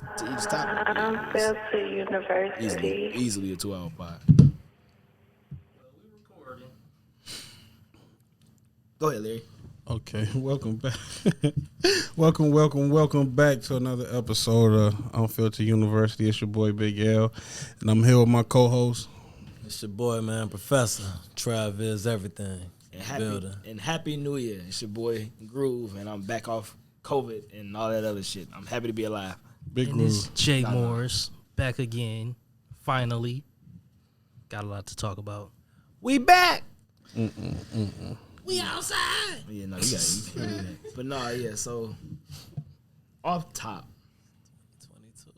each topic. Unfiltered University. Easily a 2 hour pod. Go ahead, Larry. Okay, welcome back. welcome back to another episode of Unfiltered University. It's your boy Big L, and I'm here with my co-host. It's your boy, man, Professor. Travis, everything. And happy New Year. It's your boy Groove, and I'm back off COVID and all that other shit. I'm happy to be alive. Big and Groove. it's Jay Morris back again. Finally, got a lot to talk about. We back. We outside. Yeah, no, you got it. But no, yeah. So off top, 22.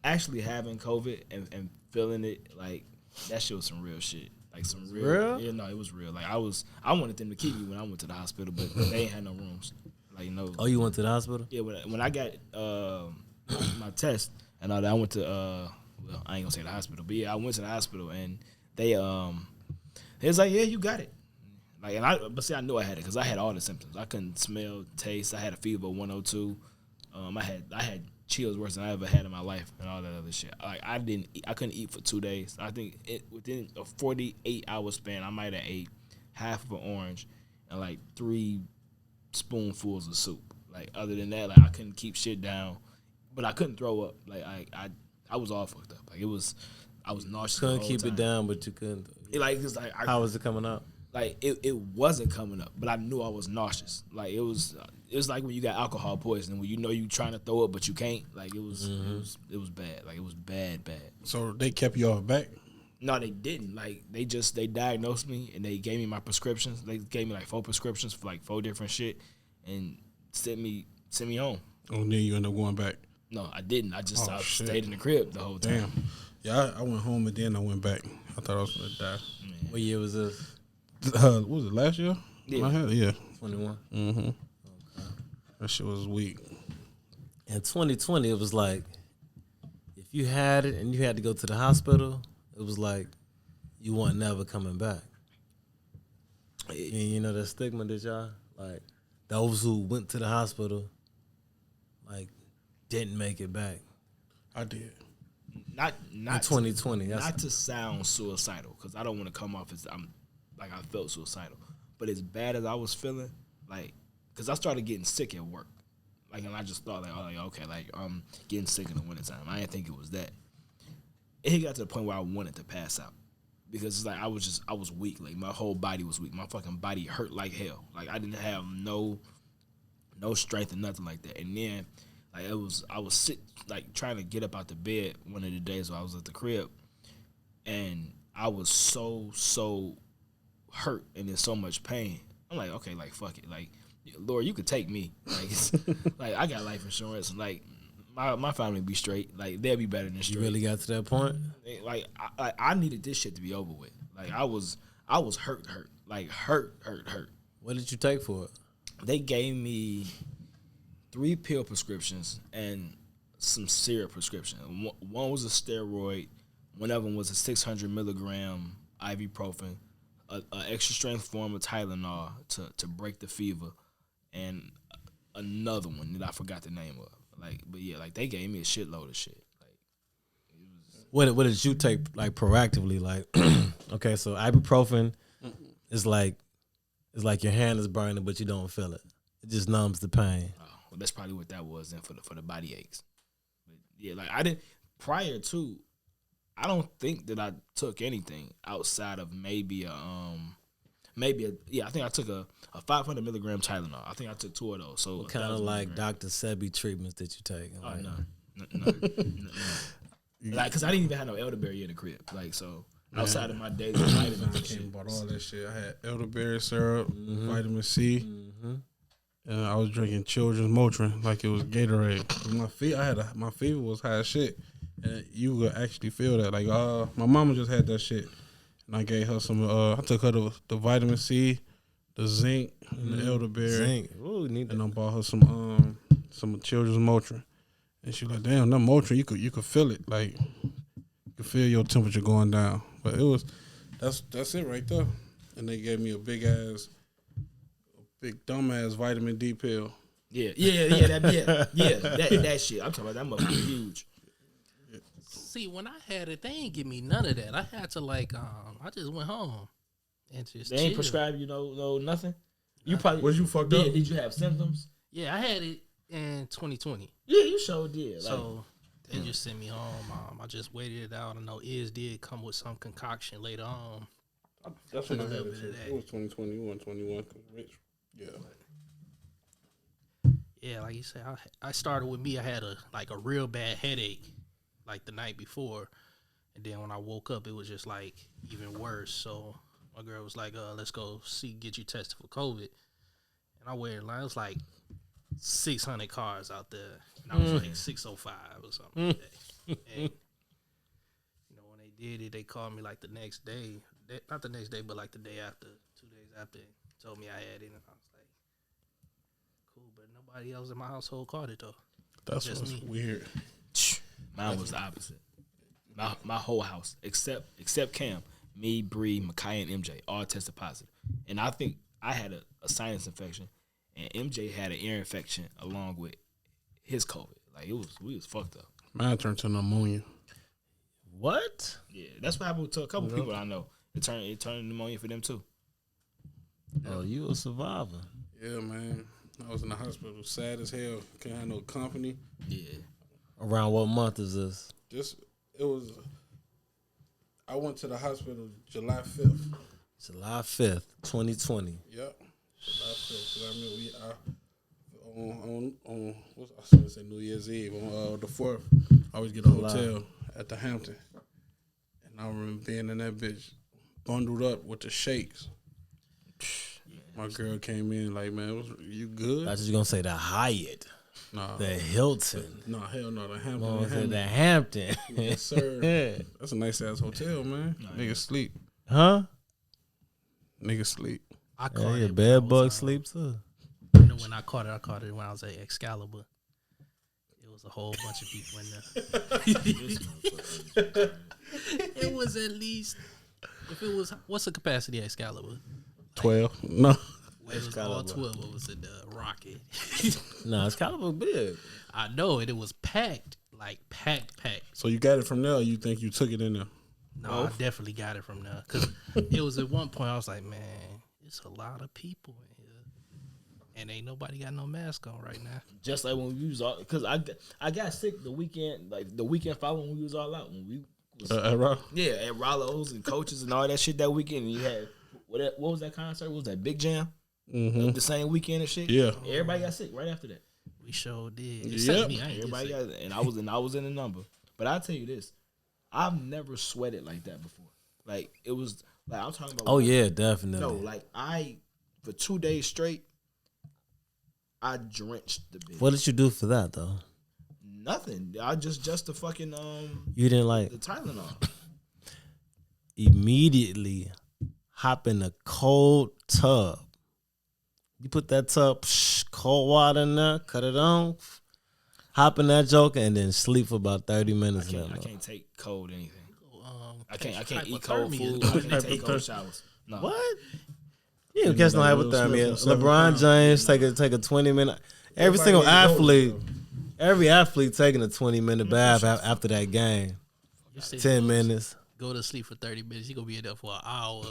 actually having COVID and feeling it, like that shit was some real shit. Like some real. Yeah, no, it was real. Like I wanted them to keep me when I went to the hospital, but they ain't had no rooms. Like no. Oh, you went to the hospital? Yeah, when I got my test and all that, I went to well, I ain't gonna say the hospital, but yeah, I went to the hospital and they was like, yeah, you got it. Like, but see, I knew I had it because I had all the symptoms. I couldn't smell, taste. I had a fever of 102. I had chills worse than I ever had in my life and all that other shit. Like I couldn't eat for 2 days. I think within a 48-hour span, I might have ate half of an orange and like 3 spoonfuls of soup. Like other than that, like I couldn't keep shit down, but I couldn't throw up. Like I was all fucked up. Like I was nauseous. Couldn't keep it down, but you couldn't. How was it coming out? Like it wasn't coming up, but I knew I was nauseous. Like it was like when you got alcohol poisoning, when you know you trying to throw up but you can't. Like it was bad. Like it was bad. So they kept you off back? No, they didn't. Like they diagnosed me and they gave me my prescriptions. They gave me like 4 prescriptions for like 4 different shit and sent me home. Oh, then you end up going back? No, I didn't. I stayed in the crib the whole time. Damn. Yeah, I went home and then I went back. I thought I was gonna die. Man. What year was this? What was it, last year? Yeah. 21. Mm-hmm. Okay. That shit was weak. In 2020, it was like if you had it and you had to go to the hospital, it was like you weren't never coming back. And you know the stigma that y'all like those who went to the hospital like didn't make it back. I did. Not in 2020. Not to sound suicidal, because I don't want to come off as I felt suicidal. But as bad as I was feeling, like, because I started getting sick at work. Like, and I just thought, okay, I'm getting sick in the wintertime. I didn't think it was that. It got to the point where I wanted to pass out. Because it's like I was weak. Like, my whole body was weak. My fucking body hurt like hell. Like, I didn't have no strength or nothing like that. And then, like, I was trying to get up out the bed one of the days where I was at the crib. And I was so hurt and in so much pain. I'm like, okay, like fuck it, like Lord, you could take me. Like, like I got life insurance. And like my family be straight. Like they'll be better than straight. You really got to that point? Like I needed this shit to be over with. Like I was hurt. Like hurt. What did you take for it? They gave me 3 pill prescriptions and some syrup prescription. One was a steroid. One of them was a 600 milligram ibuprofen. An extra strength form of Tylenol to break the fever, and another one that I forgot the name of. Like, but yeah, like they gave me a shitload of shit. Like, it was. What did you take like proactively? Like, okay, so ibuprofen is like your hand is burning, but you don't feel it. It just numbs the pain. Oh, well, that's probably what that was then for the body aches. But yeah, like I didn't prior to. I don't think that I took anything outside of maybe I think I took a 500 milligram Tylenol. I think I took 2 of those. So kind of like Dr. Sebi treatments that you take. Oh, no. Like, because I didn't even have no elderberry in the crib. Like, so outside of my daily vitamins and I came shit. and bought all that shit. I had elderberry syrup, vitamin C, and I was drinking children's Motrin like it was Gatorade. My fever was high as shit. And you would actually feel that. Like, my mama just had that shit. And I gave her some, I took her the vitamin C, the zinc, and the elderberry. Zinc. Ooh, need that. And I bought her some children's Motrin. And she was like, damn, that Motrin, you could feel it. Like, you could feel your temperature going down. But that's it right there. And they gave me a big dumbass vitamin D pill. Yeah, that shit. I'm talking about that motherfucker huge. See, when I had it, they ain't give me none of that. I had to like, I just went home and just. They ain't chill. prescribe you no nothing. You probably Was you fucked up? Did you have symptoms? Yeah, I had it in 2020. Yeah, you sure did. Like, So they just sent me home. I just waited it out. I know Iz did come with some concoction later on. That's when I had little it bit too. of that. It was 2021, 21. Rich. Yeah. Yeah, like you said, I started with me. I had a real bad headache, like the night before, and then when I woke up, it was just like even worse. So my girl was like, "Let's go get you tested for COVID." And I waited in line. It was like 600 cars out there, and I was like 605 or something like that. And you know, when they did it, they called me like the next day. Not the next day, but like the day after, 2 days after, told me I had it, and I was like, cool, but nobody else in my household caught it though. That's Just what's me. weird. mine was the opposite. My whole house, except Cam, me, Bree, Makai, and MJ, all tested positive. And I think I had a sinus infection, and MJ had an ear infection along with his COVID. Like we was fucked up. Mine turned to pneumonia. What? Yeah, that's what happened to a couple people I know. It turned pneumonia for them too. Oh, you a survivor. Yeah, man. I was in the hospital, sad as hell. Couldn't have no company. Yeah. Around what month is this? I went to the hospital July 5th. July 5th, 2020. Yep. July 5th. 'Cause I remember I was gonna say New Year's Eve on the 4th. I always get a hotel at the Hampton, and I remember being in that bitch bundled up with the shakes. My girl came in like, man, you good? I was just gonna say the Hyatt, Nah, the Hilton, no, hell no, the Hampton. oh, the Hampton. Yes, sir. That's a nice ass hotel, man. Niggas sleep. Huh? Niggas sleep. I caught Yeah, it. bed bug sleep too. You know, when I caught it when I was at Excalibur. It was a whole bunch of people in there. It was at least, what's the capacity at Excalibur? 12. No. It was all 12 of us in the Rocket. Nah, Excalibur big. I know it. It was packed, like packed. So you got it from there, or you think you took it in there? No, I definitely got it from there. Because it was at one point, I was like, man, it's a lot of people in here. And ain't nobody got no mask on right now. Just like when we was all, because I got sick the weekend following we was all out. When we was, at Rollo's and Coaches and all that shit that weekend. And you had, what was that concert? What was that, Big Jam? Mm-hmm. The same weekend and shit? Yeah. Everybody got sick right after that. We sure did. Yep. Except me, I ain't Everybody get sick. got it. And I was in the number. But I'll tell you this. I've never sweated like that before. Like, it was, like, I'm talking about. Oh yeah, definitely. No, like, for 2 days straight, I drenched the bitch. What did you do for that though? Nothing. I just the fucking You didn't like the Tylenol. immediately hop in a cold tub. You put that tub, cold water in there, cut it on, hop in that joker, and then sleep for about 30 minutes. I can't take cold anything. I can't eat hypothermia. cold food. I can't take cold showers. No. What? You don't catch no hypothermia. Smith from LeBron 7 James take a 20-minute. Every Everybody single need to go, athlete, though. every athlete taking a 20-minute bath after that game. You say 10 minutes. Go to sleep for 30 minutes. You're going to be in there for an hour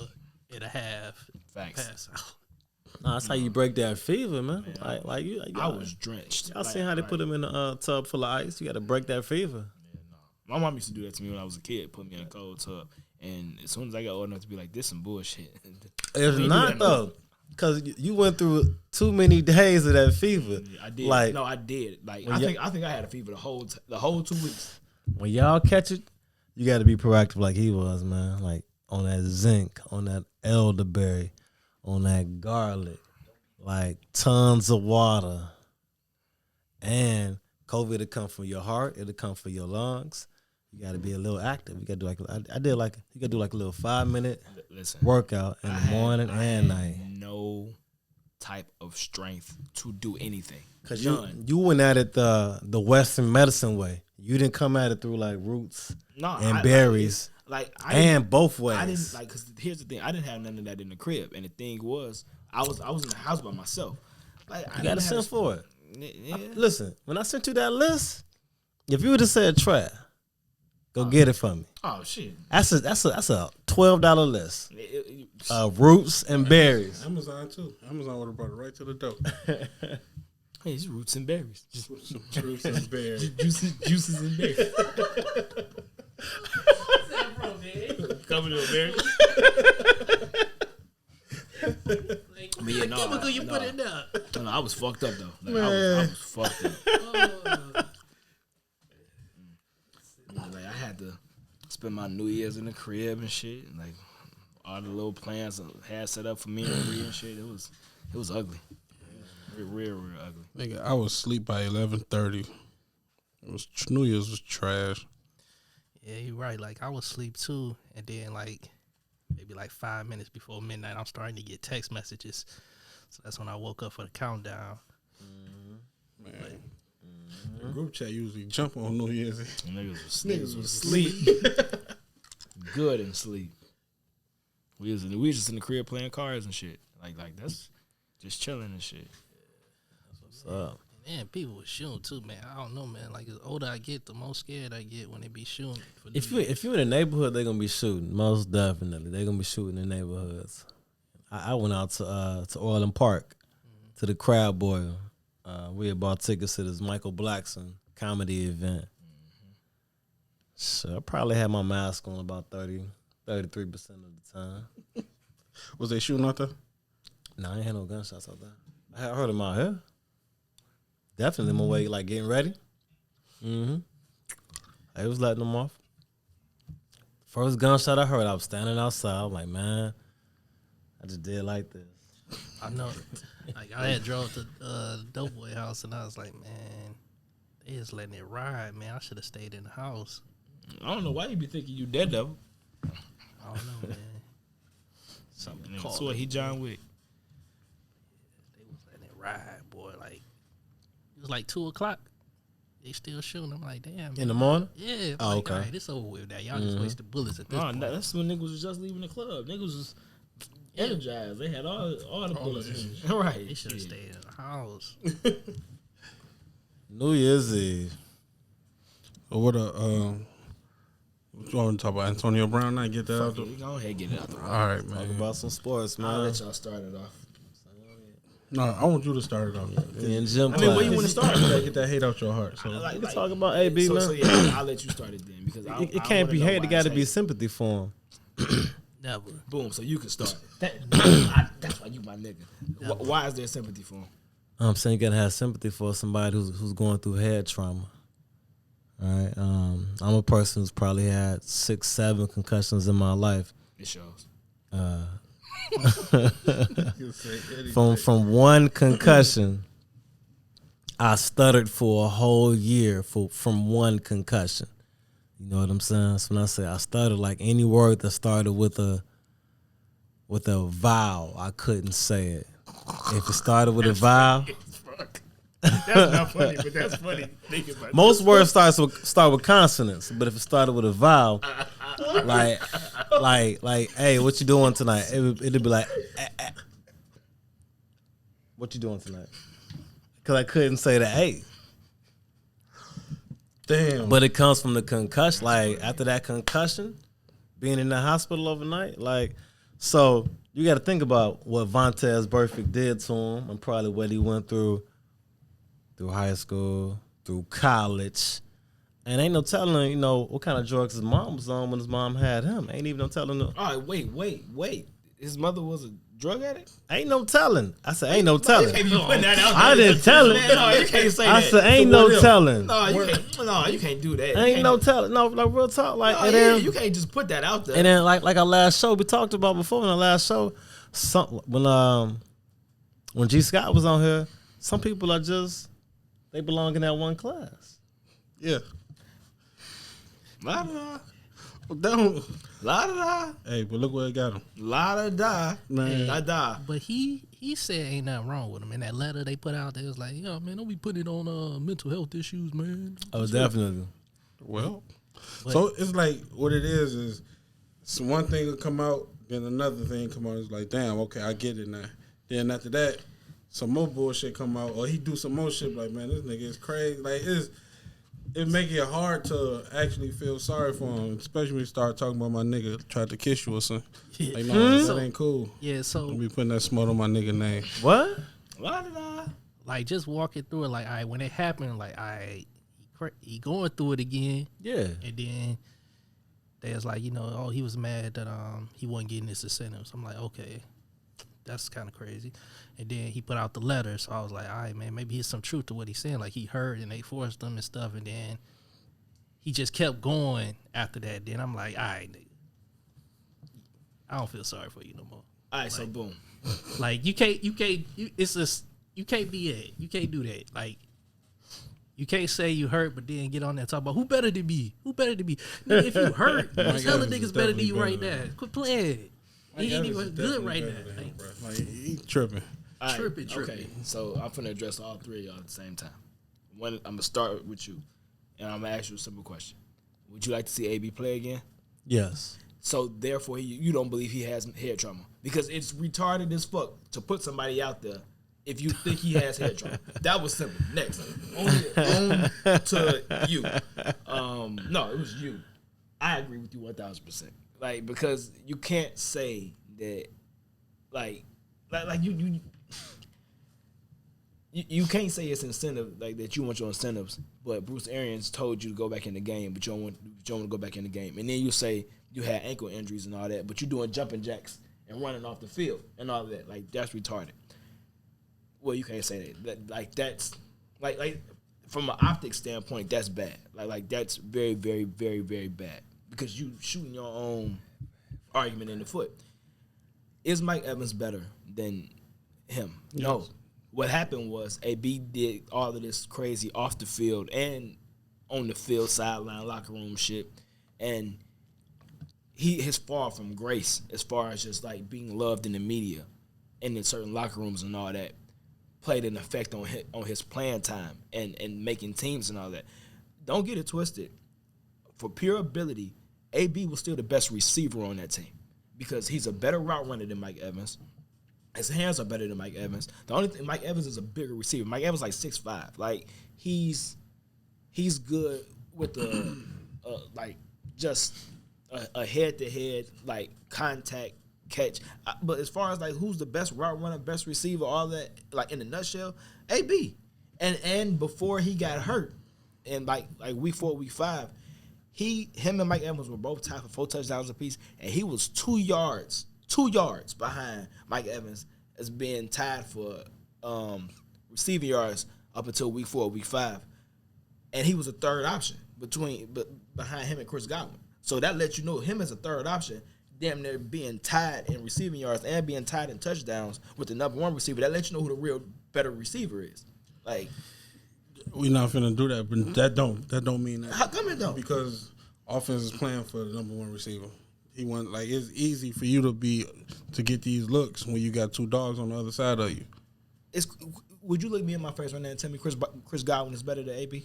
and a half. Facts. Pass out. Nah, that's how you break that fever, man. Like you. I was drenched. Y'all seen how they put him in a tub full of ice? You got to break that fever. My mom used to do that to me when I was a kid. Put me in a cold tub, and as soon as I got old enough to be like, "This some bullshit." It's not though, because you went through too many days of that fever. I did. Like, I did. Like I think I had a fever the whole 2 weeks. when y'all catch it, you got to be proactive like he was, man. Like on that zinc, on that elderberry, on that garlic, like tons of water. And COVID will come from your heart. It'll come from your lungs. You got to be a little active. You got to do you got to do like a little 5-minute workout in the morning and night. No type of strength to do anything. Cause you went at it the Western medicine way. You didn't come at it through like roots and berries, and both ways. I didn't like, cause here's the thing. I didn't have none of that in the crib, and the thing was, I was in the house by myself. Like you got to send for it. Yeah. Listen, when I sent you that list, if you would have said trap, go get it for me. Oh shit. That's a $12 list. Roots and berries. Amazon too. Amazon would have brought it right to the door. Hey, it's roots and berries. Just Roots and berries. juices and berries. Coming to a berry. But yeah, chemical you put in there. No, I was fucked up though. Like, I was fucked up. Like I had to spend my New Year's in the crib and shit. And, like all the little plans I had set up for me and Rhea and shit. It was ugly. Real ugly. Nigga, I was asleep by 11:30. New Year's was trash. Yeah, you're right. Like I was asleep too, and then like maybe like 5 minutes before midnight, I'm starting to get text messages. So that's when I woke up for the countdown. Man, the group chat usually jump on New Year's. Niggas was asleep. Good and sleep. We was just in the crib playing cards and shit. Like that's just chilling and shit. What's up? Man, people was shooting too, man. I don't know, man. Like, the older I get, the more scared I get when they be shooting. If you're in the neighborhood, they're gonna be shooting. Most definitely, they're gonna be shooting in neighborhoods. I went out to Orland Park to the Crab Boil. We had bought tickets to this Michael Blackson comedy event. So I probably had my mask on about 33% of the time. Was they shooting out there? No, I ain't had no gunshots out there. I heard them out here. Definitely my way, like getting ready. I was letting them off. First gunshot I heard, I was standing outside. I'm like, man, I just did like this. I know. Like, I had drove to the Doughboy house, and I was like, man, they just letting it ride, man. I should have stayed in the house. I don't know why you be thinking you dead though. I don't know, man. Something called. So what? He John Wick. They was letting it ride, boy. Like, it was like 2:00. They still shooting. I'm like, damn. Man. In the morning? Yeah. Oh, like, okay. all right, it's over with that. Y'all just wasted bullets at this point. That's when niggas was just leaving the club. Niggas was energized. They had all the bullets. Right. They should have stayed in the house. New Year's Eve. What you want to talk about Antonio Brown? I get that out the Go ahead, get it out the way. All right, Talk man. about some sports, man. I'll let y'all start it off. No, I want you to start it off. In gym I mean, where you class. want to start? You gotta get that hate out your heart. So Like, We can talk about AB, so, man. so yeah, I'll let you start it then because It can't be hate. It got to be sympathy for him. Never. Boom. So you can start. That's why you my nigga. Why is there sympathy for him? I'm saying you gotta have sympathy for somebody who's going through head trauma. All right. I'm a person who's probably had 6-7 concussions in my life. It shows. From one concussion, I stuttered for a whole year from one concussion. You know what I'm saying? So when I say I stuttered, like any word that started with a vowel, I couldn't say it. If it started with a vowel, That's not funny, but that's funny. Thinking about most words start with consonants, but if it started with a vowel, like, hey, what you doing tonight? It'd be like, what you doing tonight? Because I couldn't say the A. damn. But it comes from the concussion. Like, after that concussion, being in the hospital overnight, like, so you got to think about what Vontez Burfict did to him and probably what he went through high school, through college. And ain't no telling, you know, what kind of drugs his mom was on when his mom had him. Ain't even no telling. All right, wait. His mother was a drug addict? Ain't no telling. I said, ain't no telling. You can't be putting that out I there. didn't tell him. Man, no, you can't say that. I said, ain't no telling. No, you can't do that. Ain't no telling. No, like real talk. Like, No, and yeah, then, you can't just put that out there. and then like our last show, we talked about before in our last show, when G Scott was on here, some people are just, they belong in that one class. Yeah. La da Don't. da. Hey, but look where it got him. La da. Man. La da. But he said ain't nothing wrong with him. In that letter they put out there, it was like, yo, man, don't be putting it on mental health issues, man. Oh, definitely. Well, so it's like what it is one thing will come out, then another thing come out. It's like, damn, okay, I get it now. Then after that, some more bullshit come out, or he do some more shit. Like, man, this nigga is crazy. Like, it make it hard to actually feel sorry for him, especially when you start talking about my nigga tried to kiss you or something. Like, no, that ain't cool. Yeah, so Don't be putting that smut on my nigga name. What? like just walking through it, like, all right, when it happened, like, all right, he going through it again. Yeah. And then they was like, you know, oh, he was mad that he wasn't getting his incentives. I'm like, okay, that's kind of crazy. And then he put out the letter, so I was like, all right, man, maybe there's some truth to what he's saying. Like, he heard and they forced him and stuff, and then he just kept going after that. Then I'm like, all right, nigga, I don't feel sorry for you no more. All right, so boom. Like, you can't be that. You can't do that. Like, you can't say you hurt, but then get on there and talk about who better than me. Who better than me? Nigga, if you hurt, there's hella niggas better than you right now. Quit playing. He ain't even good right now. Like, he tripping. All right, Tripping. Okay, so I'm finna address all three of y'all at the same time. I'm gonna start with you, and I'm gonna ask you a simple question. Would you like to see AB play again? Yes. So therefore, you don't believe he has head trauma because it's retarded as fuck to put somebody out there if you think he has head trauma. That was simple. Next, on to you. No, it was you. I agree with you 1,000%. Like, because you can't say that, like you can't say it's incentive, like that you want your incentives, but Bruce Arians told you to go back in the game, but you don't want to go back in the game. And then you say you had ankle injuries and all that, but you're doing jumping jacks and running off the field and all that. Like, that's retarded. Well, you can't say that. Like, that's like from an optic standpoint, that's bad. Like that's very, very, very, very bad because you shooting your own argument in the foot. Is Mike Evans better than him? Yes. No. What happened was AB did all of this crazy off the field and on the field, sideline, locker room shit, and his fall from grace as far as just like being loved in the media and in certain locker rooms and all that played an effect on his playing time and making teams and all that. Don't get it twisted. For pure ability, AB was still the best receiver on that team because he's a better route runner than Mike Evans. His hands are better than Mike Evans. The only thing, Mike Evans is a bigger receiver. Mike Evans like 6'5". Like, he's good with the like just a head-to-head like contact catch. But as far as like who's the best route runner, best receiver, all that, like in a nutshell, AB. And before he got hurt, and like week 4, week 5, him and Mike Evans were both tied for 4 touchdowns apiece, and he was 2 yards behind Mike Evans as being tied for receiving yards up until week 4, week 5, and he was a third option behind him and Chris Godwin. So that lets you know him as a third option, damn near being tied in receiving yards and being tied in touchdowns with the number 1 receiver. That lets you know who the real better receiver is. Like, we not finna do that, but that don't mean that. How come it don't? Because offense is playing for the number 1 receiver. He want, like, it's easy for you to get these looks when you got 2 dogs on the other side of you. Would you look me in my face right now and tell me Chris Godwin is better than AB?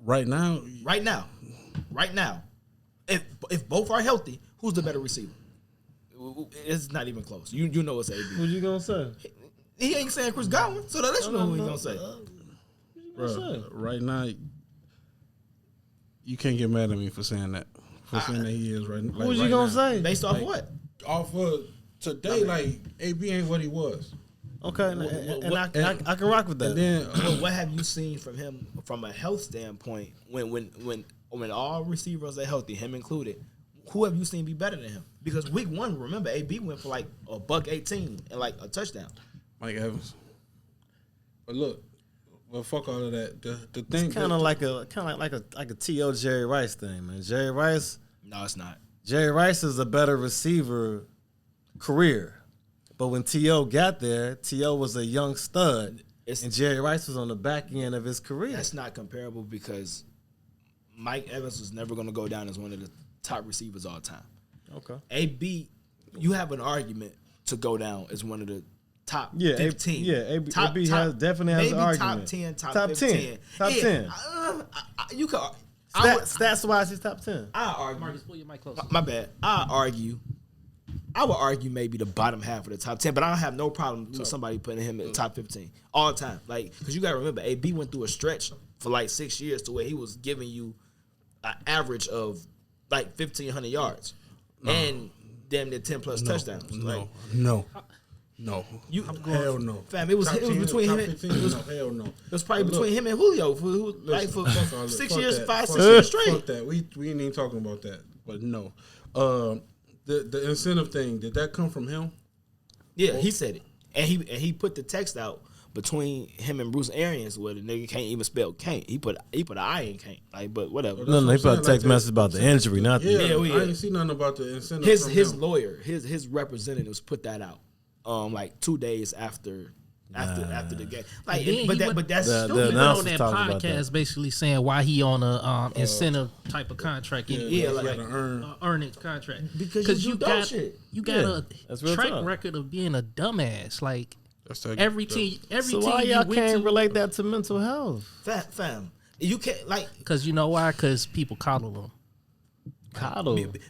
Right now. If both are healthy, who's the better receiver? It's not even close. You know it's AB. What you gonna say? He ain't saying Chris Godwin, so let's know who he's gonna say. Bro, right now, you can't get mad at me for saying that. For saying that he is right now. What was you gonna say? Based off what? Off of today, like, AB ain't what he was. Okay, and I can rock with that. And then, what have you seen from him from a health standpoint when all receivers are healthy, him included? Who have you seen be better than him? Because week 1, remember, AB went for like $118 and like a touchdown. Mike Evans. But look, well, fuck all of that. The thing it's kind of like a T.O. Jerry Rice thing, man. Jerry Rice. No, it's not. Jerry Rice is a better receiver career. But when T.O. got there, T.O. was a young stud, and Jerry Rice was on the back end of his career. That's not comparable because Mike Evans was never going to go down as one of the top receivers all time. Okay. AB, you have an argument to go down as one of the top 15. AB definitely has an argument. Top 10, top 15. 10. You could. Stats-wise, he's top 10. I argue. Marcus, pull your mic closer. My bad. I argue I would argue maybe the bottom half of the top 10, but I don't have no problem with somebody putting him in the top 15 all the time. Like, because you got to remember, AB went through a stretch for like 6 years to where he was giving you an average of like 1,500 yards and damn near 10 plus touchdowns. No. Hell no. Fam, it was between him and hell no. It was probably between him and Julio for 6 years, that. 5, 6 years straight. Fuck that. We ain't even talking about that. But no. The incentive thing, did that come from him? Yeah, he said it. And he put the text out between him and Bruce Arians where the nigga can't even spell can't. He put an I in can't. Like, but whatever. No, he put a text message about the injury, not the I didn't see nothing about the incentive. His lawyer, his representatives put that out. Like 2 days after the game. Like, but that's the stupid. on that podcast basically saying why he on a incentive type of contract. Like earnings contract because you got a track record of being a dumbass. Like every team. So why y'all can't relate that to mental health? Fam, you can't like because you know why? Because people coddle him.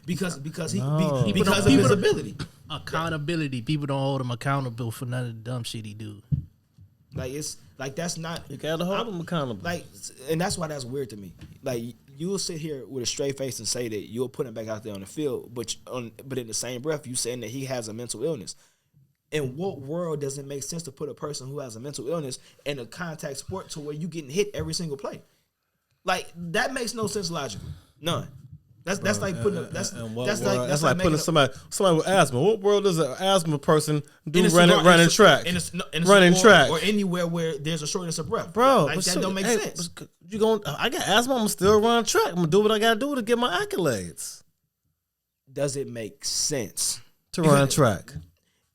Because of his ability. Accountability. People don't hold him accountable for none of the dumb shit he do. Like it's like that's not you gotta hold him accountable. Like, and that's why that's weird to me. Like you'll sit here with a straight face and say that you'll put him back out there on the field, but in the same breath you saying that he has a mental illness. In what world does it make sense to put a person who has a mental illness in a contact sport to where you getting hit every single play? Like that makes no sense logically. None. That's like putting that's like putting somebody with asthma. What world does an asthma person do running track or anywhere where there's a shortness of breath, bro? Like that don't make sense. I got asthma. I'm gonna still run track. I'm gonna do what I gotta do to get my accolades. Does it make sense to run track?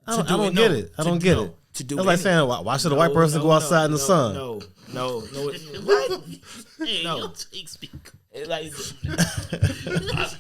I don't get it. I don't get it. That's like saying why should a white person go outside in the sun? No. What? Hey, no. Like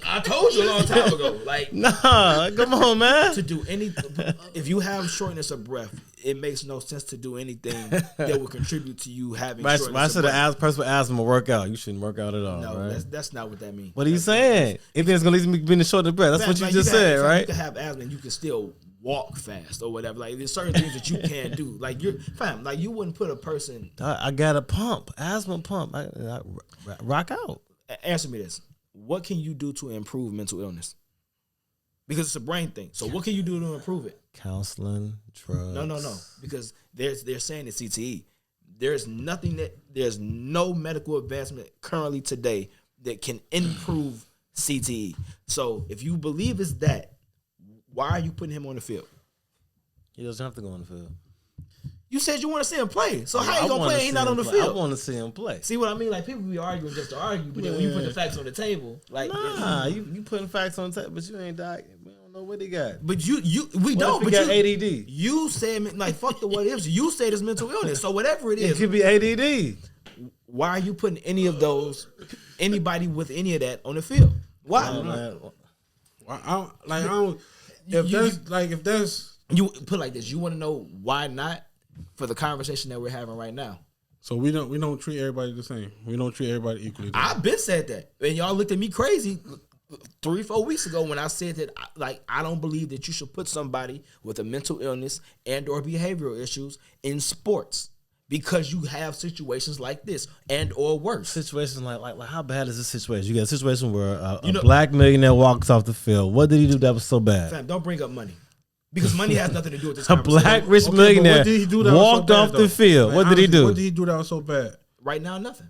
I told you a long time ago. Like nah, come on, man. To do anything, if you have shortness of breath, it makes no sense to do anything that would contribute to you having. Why should a person with asthma work out? You shouldn't work out at all. No, right? that's not what that means. What are you saying? Anything that's gonna lead me being short of breath. That's what you just said, right? You can have asthma and you can still walk fast or whatever. Like there's certain things that you can't do. Like you're fam. Like you wouldn't put a person. I got a pump, asthma pump. I rock out. Answer me this. What can you do to improve mental illness? Because it's a brain thing. So what can you do to improve it? Counseling, drugs. No. Because they're saying it's CTE. There's no medical advancement currently today that can improve CTE. So if you believe it's that, why are you putting him on the field? He doesn't have to go on the field. You said you want to see him play. So how you going to play and he's not on the field? I want to see him play. See what I mean? Like, people be arguing just to argue, but then when you put the facts on the table, like... Nah, you putting facts on the table, but you ain't dying. We don't know what he got. But we don't. But got ADD. You said, like, fuck the what ifs. You said it's mental illness. So whatever it is... It could be ADD. Why are you putting anybody with any of that on the field? Why? If that's... You put it like this. You want to know why not? For the conversation that we're having right now. So we don't treat everybody the same. We don't treat everybody equally. I've been said that. And y'all looked at me crazy 3-4 weeks ago when I said that I don't believe that you should put somebody with a mental illness and or behavioral issues in sports because you have situations like this and or worse. Situations like how bad is this situation? You got a situation where a black millionaire walks off the field. What did he do that was so bad? Fam, don't bring up money. Because money has nothing to do with this A conversation. black rich millionaire walked off the field. What did he do? What did he do that was so bad? Right now, nothing.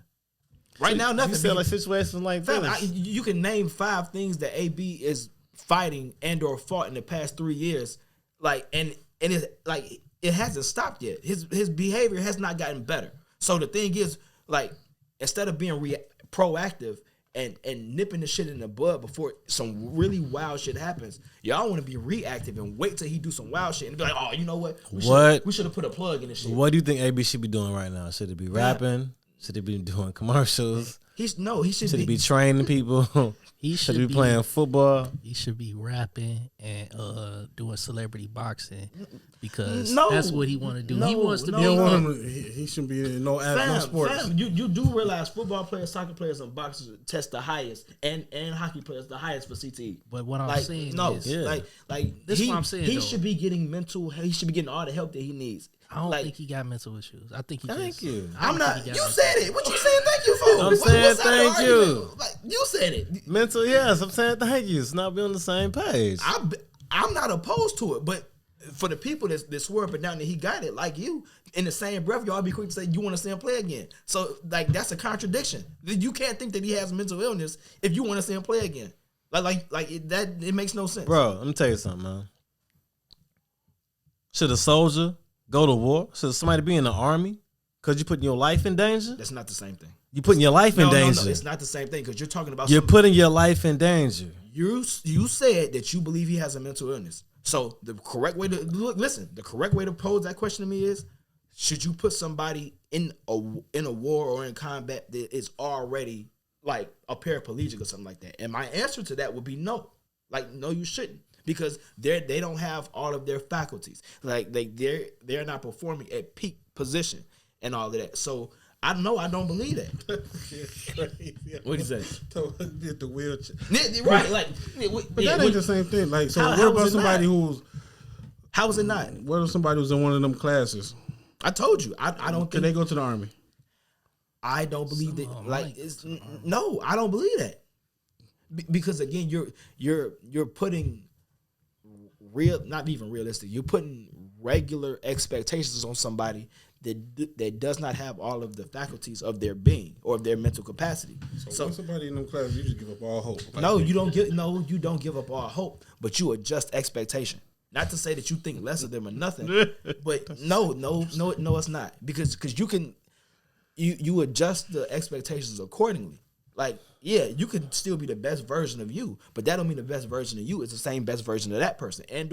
Right now, nothing. You said like situations like this. You can name 5 things that AB is fighting and or fought in the past 3 years. Like, and it's like it hasn't stopped yet. His behavior has not gotten better. So the thing is, like, instead of being proactive and nipping the shit in the bud before some really wild shit happens, y'all want to be reactive and wait till he do some wild shit and be like, oh, you know what? We should have put a plug in this shit. What do you think AB should be doing right now? Should it be rapping? Should he be doing commercials? He should be training people. He Should be playing football. He should be rapping and doing celebrity boxing because No. that's what he want to do. No, he wants to no, be. You don't no. want him. He shouldn't be in no sports. Fam, you do realize football players, soccer players, and boxers test the highest, and hockey players the highest for CTE. But what I'm Like, saying no, is, like This is what I'm saying, He though. should be getting mental. He should be getting all the help that he needs. I don't like, think he got mental issues. I think he. Thank just, you. I I'm don't not. think he You got said it. What you saying? Thank you for? I'm saying what side of thank the you. argument? Like you said it. Mental, yes. I'm saying thank you. It's not be on the same page. I'm not opposed to it, but for the people that swear up and down that he got it, like you, in the same breath, y'all be quick to say you want to see him play again. So like that's a contradiction. You can't think that he has mental illness if you want to see him play again. It makes no sense, Bro, let me tell you something, man. Should a soldier go to war? Should somebody be in the army? Because you putting your life in danger? That's not the same thing. You putting your life in danger. No, it's not the same thing because you're talking about. You're putting your life in danger. You said that you believe he has a mental illness. So the correct way to the correct way to pose that question to me is: should you put somebody in a war or in combat that is already like a paraplegic or something like that? And my answer to that would be no. Like, no, you shouldn't, because they don't have all of their faculties. Like they're not performing at peak position and all of that. So I don't believe that. What do you say? The wheelchair. Right, like, But that ain't the same thing. Like, so How what about is it somebody not? who's? How is it not? What if somebody who's in one of them classes? I told you. I don't Can think they go to the army? I don't believe that. Some Like, might. it's, no, I don't believe that. Because again, you're putting not even realistic. You're putting regular expectations on somebody that does not have all of the faculties of their being or of their mental capacity. So when somebody in them classes, you just give up all hope. Like, No, you don't give up all hope, but you adjust expectation. Not to say that you think less of them or nothing, but no, it's not, because you can you adjust the expectations accordingly. Like, yeah, you can still be the best version of you, but that don't mean the best version of you is the same best version of that person, and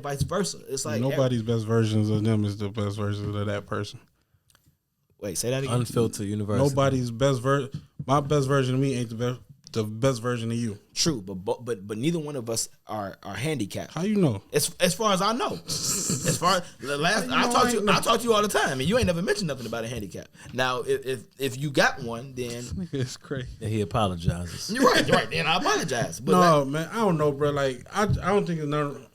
vice versa. It's like nobody's best versions of them is the best version of that person. Wait, say that again. Unfiltered University. Nobody's best version. My best version of me ain't the best version of you. True, but neither one of us are handicapped. How you know? As far as I know, as far as the last I talk to you all the time, and you ain't never mentioned nothing about a handicap. Now, if you got one, then It's crazy. And he apologizes. you're right. Then I apologize. But No, man, I don't know, bro. Like, I don't think it's none.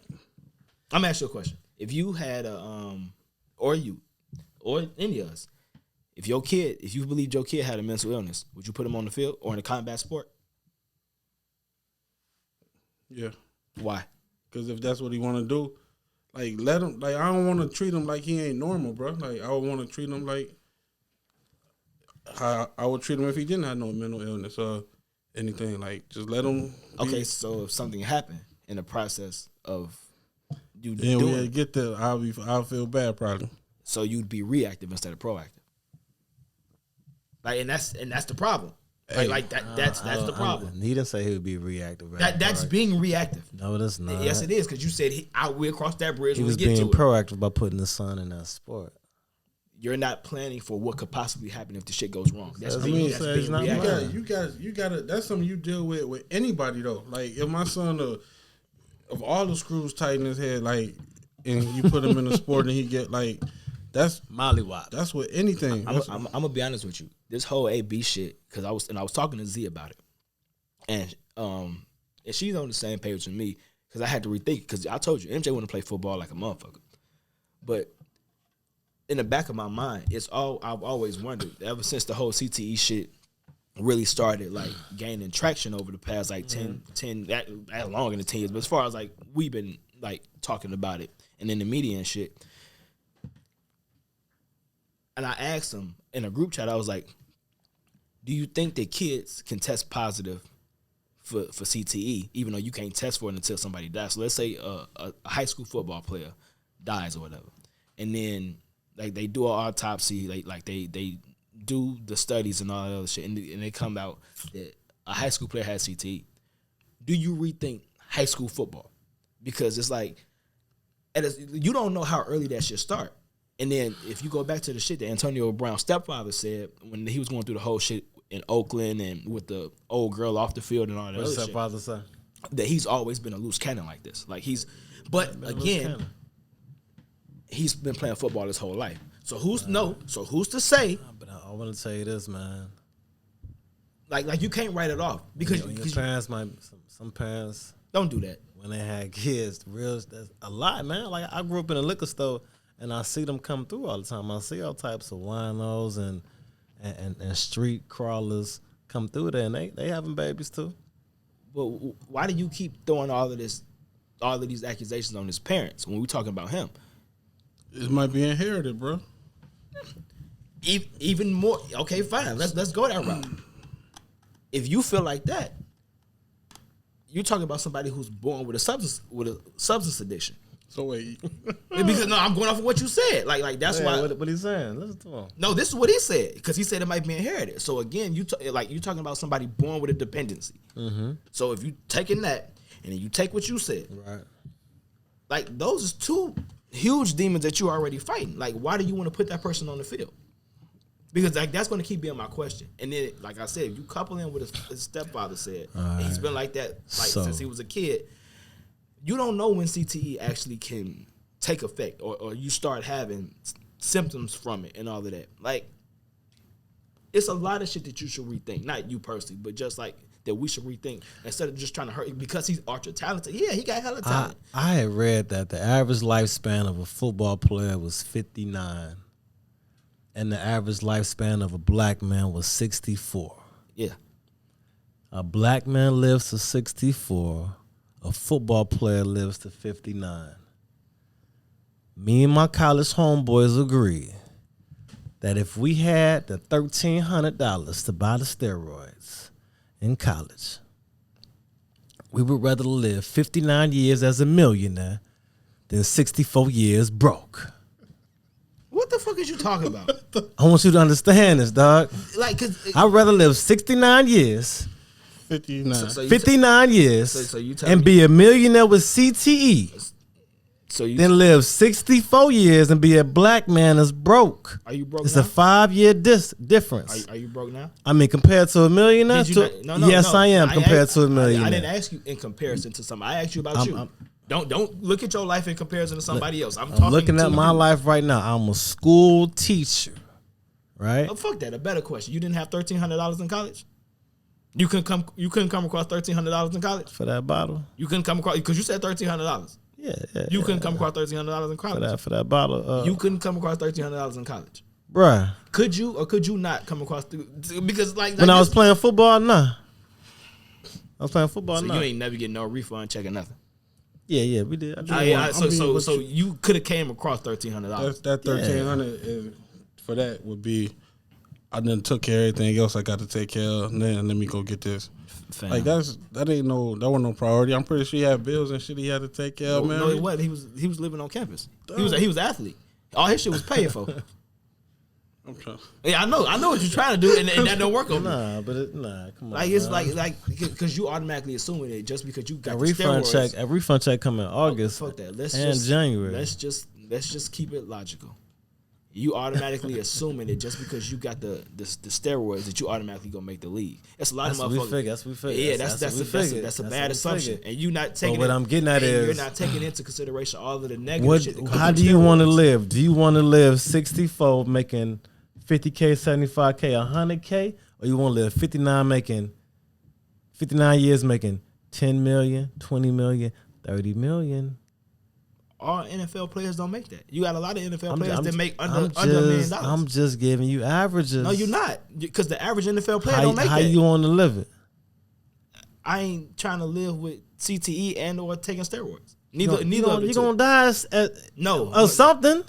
I'm gonna ask you a question. If you had or any of us, if you believed your kid had a mental illness, would you put him on the field or in a combat sport? Yeah, Why? because if that's what he want to do, like, let him. Like, I don't want to treat him like he ain't normal, bro. Like, I would want to treat him like how I would treat him if he didn't have no mental illness or anything. Like, just let him. Okay, so if something happened in the process of you Then doing we it, get there. I'll feel bad probably. so you'd be reactive instead of proactive. Like, and that's the problem. Hey. Like that's the problem. He didn't say he would be reactive. Right? That's being reactive. No, that's not. Yes, it is, because you said we'll cross that bridge He when we was get being to it. proactive by putting his son in that sport. You're not planning for what could possibly happen if the shit goes wrong. That's I being, mean, that's so being it's not reactive. lying. You gotta. That's something you deal with anybody though. Like, if my son, of all the screws tight in his head, like, and you put him in a sport and he get like, that's Mollywop. that's with anything. I'm gonna be honest with you. This whole AB shit, because I was talking to Z about it, and she's on the same page with me, because I had to rethink, because I told you MJ want to play football like a motherfucker, but in the back of my mind, I've always wondered, ever since the whole CTE shit really started like gaining traction over the past like 10 that longer than 10 years, but as far as like we've been like talking about it and in the media and shit. And I asked him in a group chat, I was like, do you think that kids can test positive for CTE, even though you can't test for it until somebody dies? So let's say a high school football player dies or whatever, and then like they do an autopsy, they do the studies and all that other shit, and they come out that a high school player has CTE. Do you rethink high school football? Because it's like, you don't know how early that shit start. And then if you go back to the shit that Antonio Brown's stepfather said when he was going through the whole shit in Oakland and with the old girl off the field and all that What's other that shit, father say? that he's always been a loose cannon like this. Like but again, he's been playing football his whole life. So who's to say? But I want to tell you this, man. Like you can't write it off because your parents might. Some parents don't do that. When they had kids, that's a lot, man. Like I grew up in a liquor store, and I see them come through all the time. I see all types of winos and street crawlers come through there, and they having babies too. But why do you keep throwing all of these accusations on his parents when we're talking about him? It might be inherited, bro. Even more. Okay, fine. Let's go that route. If you feel like that, you're talking about somebody who's born with a substance addiction. So wait, because no, I'm going off of what you said. Like that's why. What he's saying? Listen to him. No, this is what he said because he said it might be inherited. So again, you're talking about somebody born with a dependency. Mm-hmm. So if you taking that and then you take what you said, right? Like those is two huge demons that you're already fighting. Like why do you want to put that person on the field? Because like that's going to keep being my question. And then, like I said, if you couple in what his stepfather said, and he's been like that since he was a kid. You don't know when CTE actually can take effect, or you start having symptoms from it and all of that. Like, it's a lot of shit that you should rethink. Not you personally, but just like that we should rethink instead of just trying to hurt because he's ultra talented. Yeah, he got hella talent. I had read that the average lifespan of a football player was 59. And the average lifespan of a black man was 64. Yeah. A black man lives to 64. A football player lives to 59. Me and my college homeboys agree that if we had the $1,300 to buy the steroids in college, we would rather live 59 years as a millionaire than 64 years broke. What the fuck is you talking about? I want you to understand this, dog. Like, I'd rather live 69 years, 59. 59 years, so you and be a millionaire with CTE, then live 64 years and be a black man that's broke. Are you broke It's now? a 5-year difference. Are you broke now? I mean, compared to a millionaire? Yes, I am compared to a millionaire. I didn't ask you in comparison to somebody. I asked you about you. Don't look at your life in comparison to somebody else. I'm looking at my life right now. I'm a school teacher, right? Oh, fuck that. A better question. You didn't have $1,300 in college? You couldn't come across $1,300 in college? For that bottle? You couldn't come across because you said $1,300. Yeah. You couldn't come across $1,300 in college. For that bottle. You couldn't come across $1,300 in college. Bruh. Could you or could you not come across because when I was playing football, nah. So you ain't never get no refund check or nothing. Yeah, we did. So you could have came across $1,300. That $1,300 for that would be. I done took care of everything else I got to take care of. And then let me go get this. Fam. Like that wasn't no priority. I'm pretty sure he had bills and shit he had to take care of, man. No, he wasn't. He was living on campus. He was an athlete. All his shit was paid for. I'm trying. Yeah, I know what you're trying to do, and that don't work on me. Come on. Like it's like because you automatically assuming it just because you got a refund check. A refund check come in August. Fuck that. January. Let's just keep it logical. You automatically assuming it just because you got the steroids that you automatically gonna make the league. That's a lot of motherfuckers. That's what we figure. Yeah, that's a bad assumption, and you not taking. But what I'm getting at is you're not taking into consideration all of the negative shit. How do you want to live? Do you want to live 64 making $50K, $75K, $100K, or you want to live 59 years making $10 million, $20 million, $30 million? All NFL players don't make that. You got a lot of NFL players that make under $1 million. I'm just giving you averages. No, you're not, because the average NFL player don't make that. How you want to live it? I ain't trying to live with CTE and or taking steroids. Neither of the two. You gonna die of something.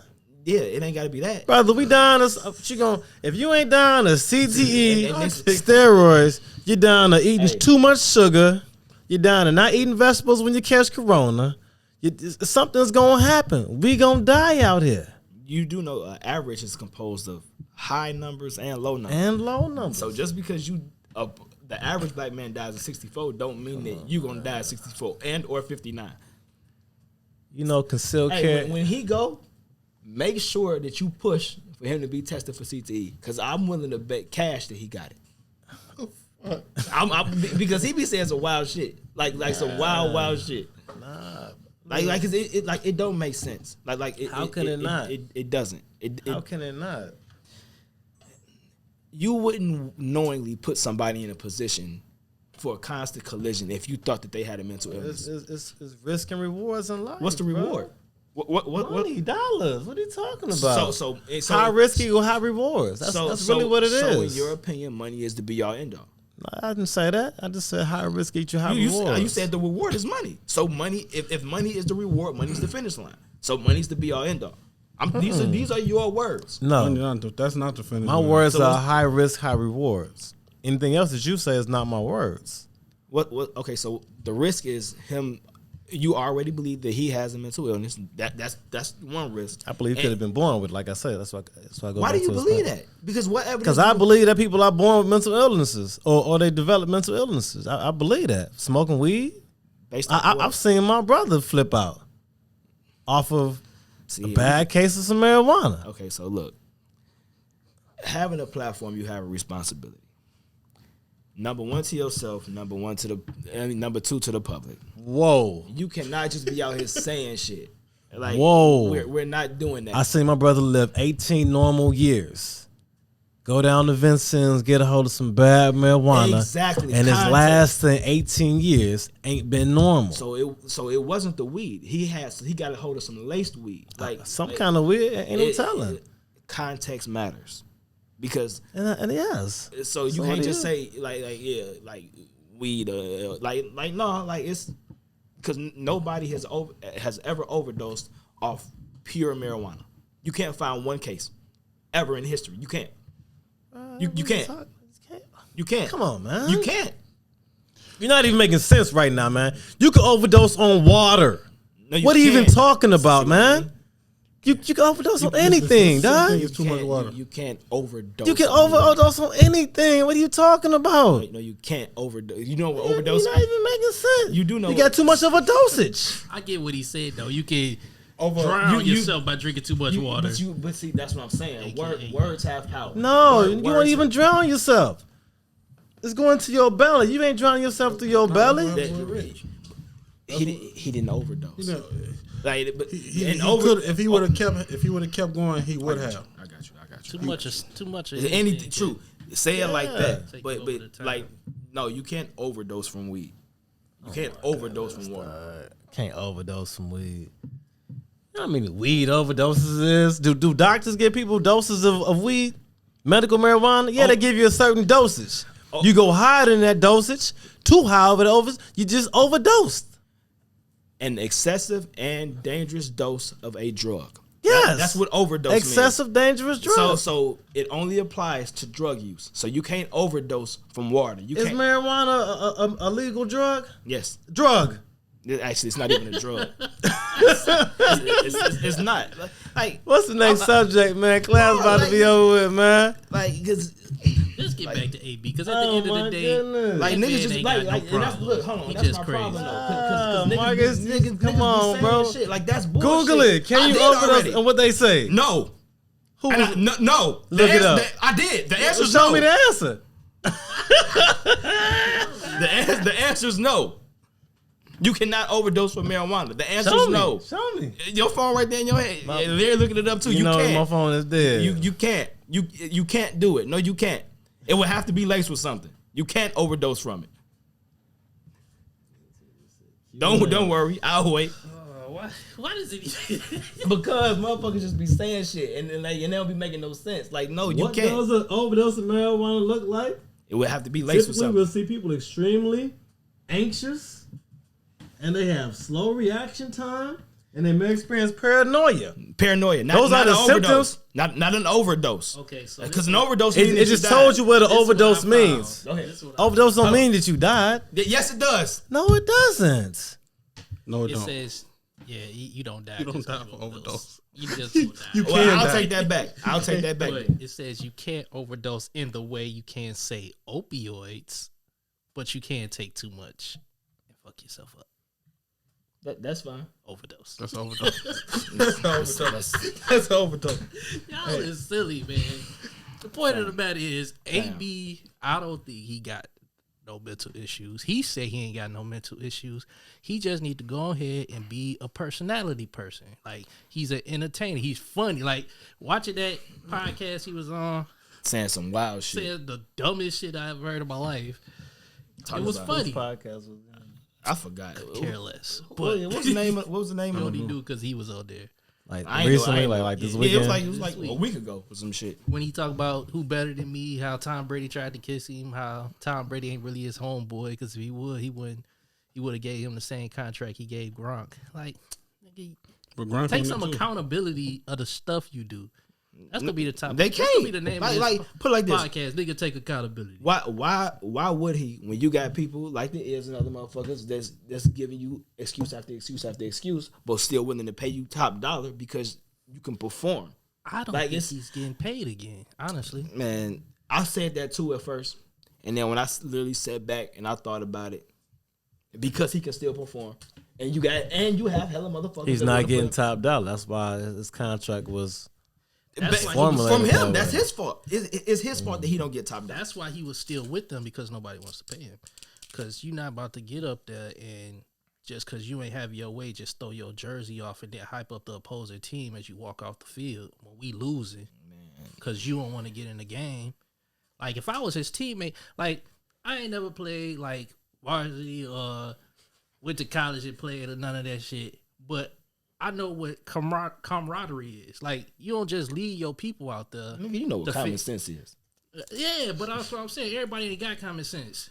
Yeah, it ain't got to be that, brother. We dying if you ain't dying of CTE, steroids, you're down to eating too much sugar. You're down to not eating vegetables when you catch corona. Something's gonna happen. We gonna die out here. You do know average is composed of high numbers and low numbers. So just because the average black man dies at 64 don't mean that you gonna die at 64 and or 59. You know, concealed carry. When he go, make sure that you push for him to be tested for CTE, because I'm willing to bet cash that he got it. Because he be saying some wild shit, like some wild shit. Nah, Like it don't make sense. How can it not? It doesn't. How can it not? You wouldn't knowingly put somebody in a position for a constant collision if you thought that they had a mental illness. It's risk and rewards in life. What's the reward? What? Money, dollars. What are you talking about? So high risky or high rewards. That's really what it is. So in your opinion, money is the be all end all. I didn't say that. I just said high risk equals high rewards. You said the reward is money. So money, if money is the reward, money's the finish line. So money's the be all end all. These are your words. No, that's not the finish. My words are high risk, high rewards. Anything else that you say is not my words. What? Okay, so the risk is him. You already believe that he has a mental illness. That's one risk. I believe he could have been born with. Like I said, that's why I go. Why do you believe that? Because what evidence? Because I believe that people are born with mental illnesses, or they develop mental illnesses. I believe that smoking weed. I've seen my brother flip out off of a bad case of some marijuana. Okay, so look, having a platform, you have a responsibility. Number one to yourself, number two to the public. Whoa. You cannot just be out here saying shit. Like, whoa. We're not doing that. I seen my brother live 18 normal years. Go down to Vincent's, get a hold of some bad marijuana. Exactly. And his last 18 years ain't been normal. So it wasn't the weed. He got a hold of some laced weed. Like some kind of weed, ain't no telling. Context matters. Because and yes, so you can't just say like weed it's because nobody has ever overdosed off pure marijuana. You can't find one case ever in history. You can't. You can't. You can't. Come on, man. You can't. You're not even making sense right now, man. You can overdose on water. No, what are you even talking about, man? You can overdose on anything, dog. It's too much water. You can't overdose. You can overdose on anything. What are you talking about? No, you can't overdose. You know what overdose? You're not even making sense. You do know. You got too much of a dosage. I get what he said though. You can drown yourself by drinking too much water. But see, that's what I'm saying. Words have power. No, you won't even drown yourself. It's going to your belly. You ain't drowning yourself through your belly. He didn't overdose. Like, but if he would have kept going, he would have. I got you. Too much. Anything true? Say it like that. But like, no, you can't overdose from weed. You can't overdose from water. Can't overdose from weed. You know how many weed overdoses is? Do doctors give people doses of weed? Medical marijuana? Yeah, they give you a certain dosage. You go higher than that dosage, too high of it you just overdosed. An excessive and dangerous dose of a drug. Yes. That's what overdose means. Excessive dangerous drug. So it only applies to drug use. So you can't overdose from water. Is marijuana a legal drug? Yes. Drug. Actually, it's not even a drug. It's not. Like, what's the next subject, man? Class about to be over with, man. Like, because let's get back to AB because at the end of the day, like niggas just and that's look, hold on, he that's just my crazy. problem though. Marcus, niggas come on, bro. Shit. Like that's bullshit. Google it. Can you overdose on what they say? No. No. Look it up. I did. The answer's no. no. Show me the answer. The answer's no. You cannot overdose with marijuana. The answer is no. Show me. Your phone right there in your head. They're looking it up too. You know can't. My phone is dead. You can't. You can't do it. No, you can't. It would have to be laced with something. You can't overdose from it. Don't worry. I'll wait. Why does it? Because motherfuckers just be saying shit and they don't be making no sense. Like, no, you can't. What does an overdose of marijuana look like? It would have to be laced with something. We'll see people extremely anxious, and they have slow reaction time, and they may experience paranoia. Those are the symptoms. Not an overdose. Okay, so because an overdose it just told you what an overdose means. Go ahead. Overdose don't mean that you died. Yes, it does. No, it doesn't. No, it it don't. says, you don't die. You don't die from overdose. You just don't die. You Well, I'll die. take that back. I'll take that back. But it says you can't overdose in the way you can say opioids, but you can take too much and fuck yourself up. That's fine. Overdose. That's overdose. That's overdose. Y'all is silly, man. The point of the matter is, AB, I don't think he got no mental issues. He said he ain't got no mental issues. He just need to go ahead and be a personality person. Like, he's an entertainer. He's funny. Like, watching that podcast he was on, saying some wild shit. saying the dumbest shit I ever heard in my life. It was about funny. Podcast was I forgot. Careless. But But what's the name? What was the name? you of only it? knew because he was on there. like I ain't recently, know- I ain't like know. this Yeah, weekend. it was like a week ago or some shit. When he talked about who better than me, how Tom Brady tried to kiss him, how Tom Brady ain't really his homeboy, because if he would, he would have gave him the same contract he gave Gronk. Like, nigga, But Gronk take on some that too. accountability of the stuff you do. That's gonna be the topic. They That's gonna be can't. the name Like- of this like, put it like this. podcast. Nigga, take accountability. Why would he, when you got people like the Is and other motherfuckers that's giving you excuse after excuse after excuse, but still willing to pay you top dollar because you can perform? I don't Like, think it's- he's getting paid again. Honestly, Man, I said that too at first, and then when I literally sat back and I thought about it, because he can still perform, and you have hella motherfuckers. He's that not wanna getting put- top dollar. That's why his contract was. That's But why he from formulated him, that that's way. his fault. It's his fault that he don't get top dollar. that's why he was still with them, because nobody wants to pay him. Because you're not about to get up there and just because you ain't have your way, just throw your jersey off and then hype up the opposing team as you walk off the field when we losing. Because you don't want to get in the game. Like, if I was his teammate, like, I ain't never played like varsity or went to college and played or none of that shit. But I know what camaraderie is. Like, you don't just leave your people out there. Nigga, you know what The common fit- sense is. Yeah, but that's what I'm saying. Everybody ain't got common sense.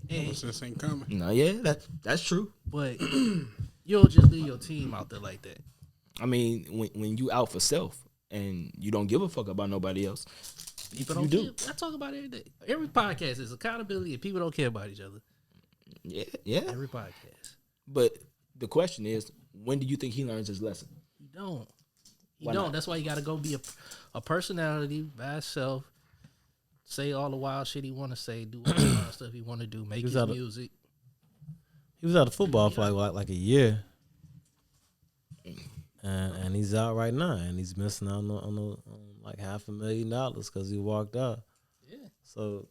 And, Sense ain't coming. No, yeah, that's true. but you don't just leave your team out there like that. I mean, when you out for self and you don't give a fuck about nobody else, People you don't do. care. I talk about it every day. Every podcast is accountability, and people don't care about each other. Yeah. Every podcast. But the question is, when do you think he learns his lesson? He don't. He Why don't. not? That's why you got to go be a personality by himself. Say all the wild shit he want to say. Do all the wild stuff he want to do. Make was his out of- music. He was out of football for like a year, and he's out right now, and he's missing out on like $500,000 because he walked out. Yeah. So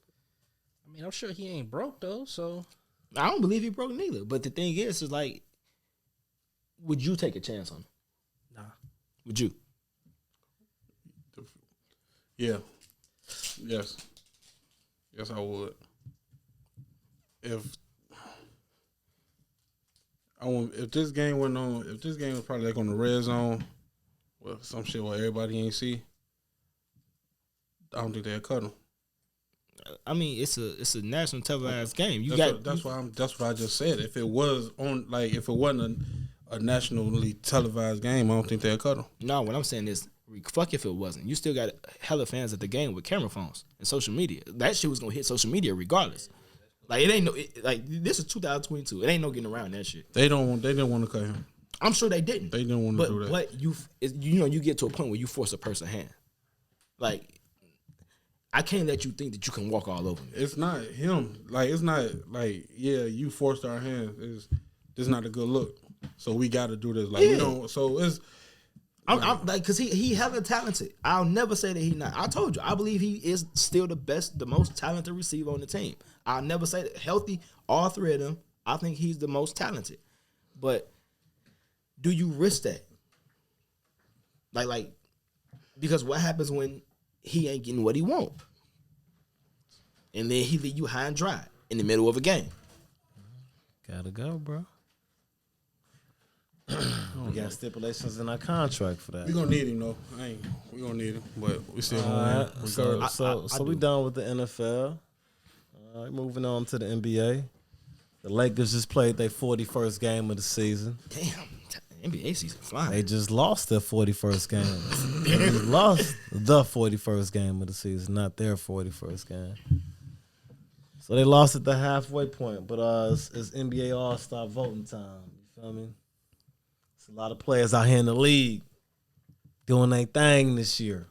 I mean, I'm sure he ain't broke though. So I don't believe he broke neither. But the thing is like, would you take a chance on him? nah. Would you? Yeah. Yes. Yes, I would. If this game went on, if this game was probably like on the red zone, well, some shit where everybody ain't see, I don't think they'd cut him. I mean, it's a national televised game. That's what I just said. If it was on, like, if it wasn't a nationally televised game, I don't think they'd cut him. No, what I'm saying is, fuck if it wasn't. You still got hella fans at the game with camera phones and social media. That shit was gonna hit social media regardless. Like, it ain't no, like, this is 2022. It ain't no getting around that shit. They didn't want to cut him. I'm sure they didn't. They didn't want to do that. But you get to a point where you force a person's hand. Like, I can't let you think that you can walk all over me. It's not him. Like, it's not like, yeah, you forced our hands. It's not a good look. So we got to do this. Like, Yeah. we don't. So it's. I'm like, cause he hella talented. I'll never say that he not. I told you, I believe he is still the most talented receiver on the team. I'll never say that. Healthy, all three of them, I think he's the most talented. But do you risk that? Like, because what happens when he ain't getting what he want? And then he leave you high and dry in the middle of a game. gotta go, bro. We got stipulations in our contract for that. We gonna need him though. We gonna need him, but we still All gonna right, win. so regardless. we done with the NFL. All right, moving on to the NBA. The Lakers just played their 41st game of the season. Damn, NBA season flying. They just lost their 41st game. They just lost the 41st game of the season, not their 41st game. So they lost at the halfway point. But it's NBA All-Star voting time. You feel me? It's a lot of players out here in the league doing their thing this year.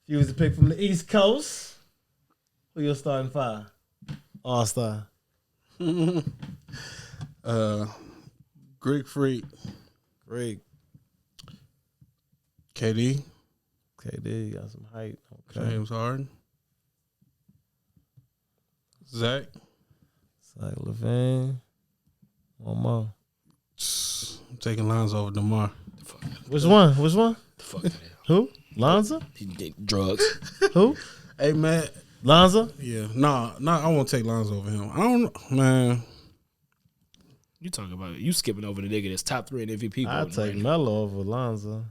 If you was to pick from the East Coast, who your starting five? All-Star. Greek Freak, Great. KD, KD got some height. Okay. James Harden. Zach. Zach LaVine. One more. I'm taking Lonzo over DeMar. Which one? Which one? The fuck that is. Who? Lonzo? He get drugs. Who? Hey, man. Lonzo? Yeah. Nah, I won't take Lonzo over him. I don't know, man. You talking about it. You skipping over the nigga that's top 3 in MVP voting. I'd take right now. Melo over Lonzo.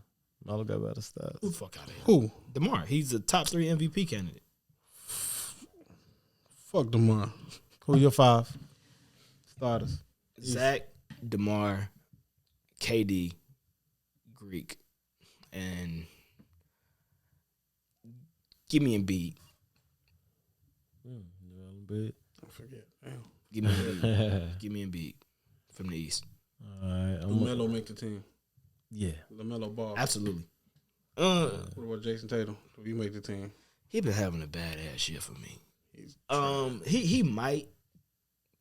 Melo got better stats. Who the fuck out of here? Who? DeMar. He's a top 3 MVP candidate. Fuck DeMar. Who your 5 starters? Zach, DeMar, KD, Greek, and give me Embiid. I forget. Damn. Give me Embiid. Give me Embiid from the East. All right. LaMelo make the team. Yeah. LaMelo ball. Absolutely. What about Jason Tatum? Do he make the team? He been having a bad ass year for me. He might,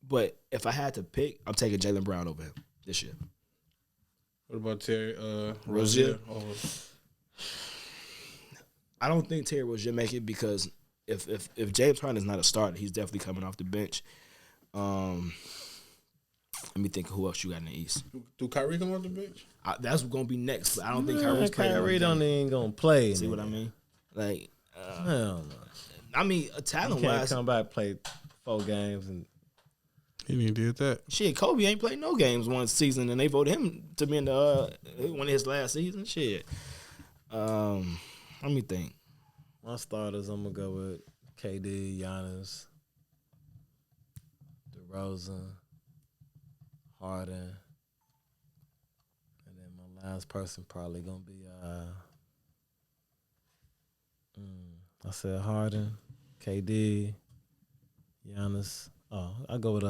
but if I had to pick, I'm taking Jaylen Brown over him this year. What about Terry Rozier? Oh, I don't think Terry Rozier make it because if James Harden is not a starter, he's definitely coming off the bench. Let me think of who else you got in the East. do Kyrie come off the bench? That's going to be next, but I don't think Kyrie's playing. Kyrie don't even gonna play. See what I mean? Like, Hell no. I mean, He talent can't wise, come back, play 4 games, and He didn't did that. shit, Kobe ain't played no games one season, and they voted him to be in the one of his last season. Shit. Let me think. my starters, I'm gonna go with KD, Giannis, DeRozan, Harden, and then my last person probably gonna be I said Harden, KD, Giannis. Oh, I go with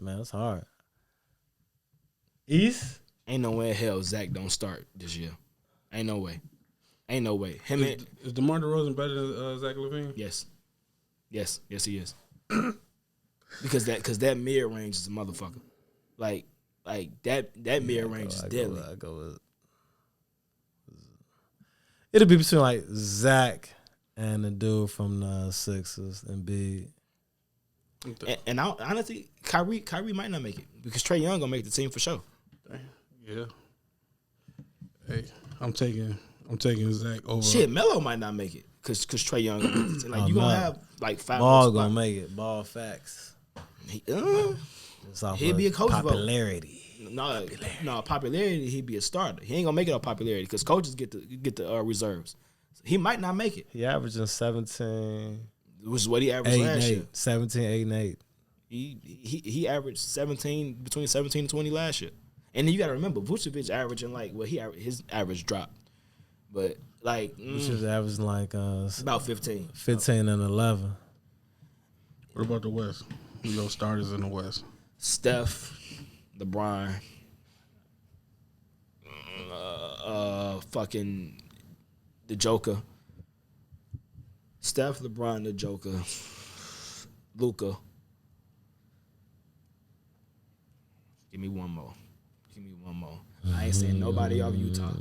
man, that's hard. East? Ain't no way in hell Zach don't start this year. Ain't no way. Ain't no way. Him and Is DeMar DeRozan better than Zach LaVine? yes, he is. because that mid range is a motherfucker. Like that mid range is deadly. I go with. It'll be between like Zach and the dude from the Sixers and Big. And honestly, Kyrie might not make it because Trae Young gonna make the team for sure. Yeah. Hey, I'm taking Zach over. Shit, Melo might not make it because Trae Young gonna make the team. Like you gonna have like 5. Ball gonna make it. Ball facts. It's off He'll be a coach vote. popularity. No, popularity. He'd be a starter. He ain't gonna make it on popularity because coaches get the reserves. So he might not make it, He averaging 17, which is what he averaged 8, and last 8. year. 17, 8, and 8. He averaged 17 between 17 and 20 last year. And then you got to remember Vucevic averaging his average dropped, but like Which is averaging like about 15. 15 and 11. What about the West? Who your starters in the West? Steph, LeBron, fucking the Joker. Steph, LeBron, the Joker, Luka. Give me one more. I ain't saying nobody off Utah.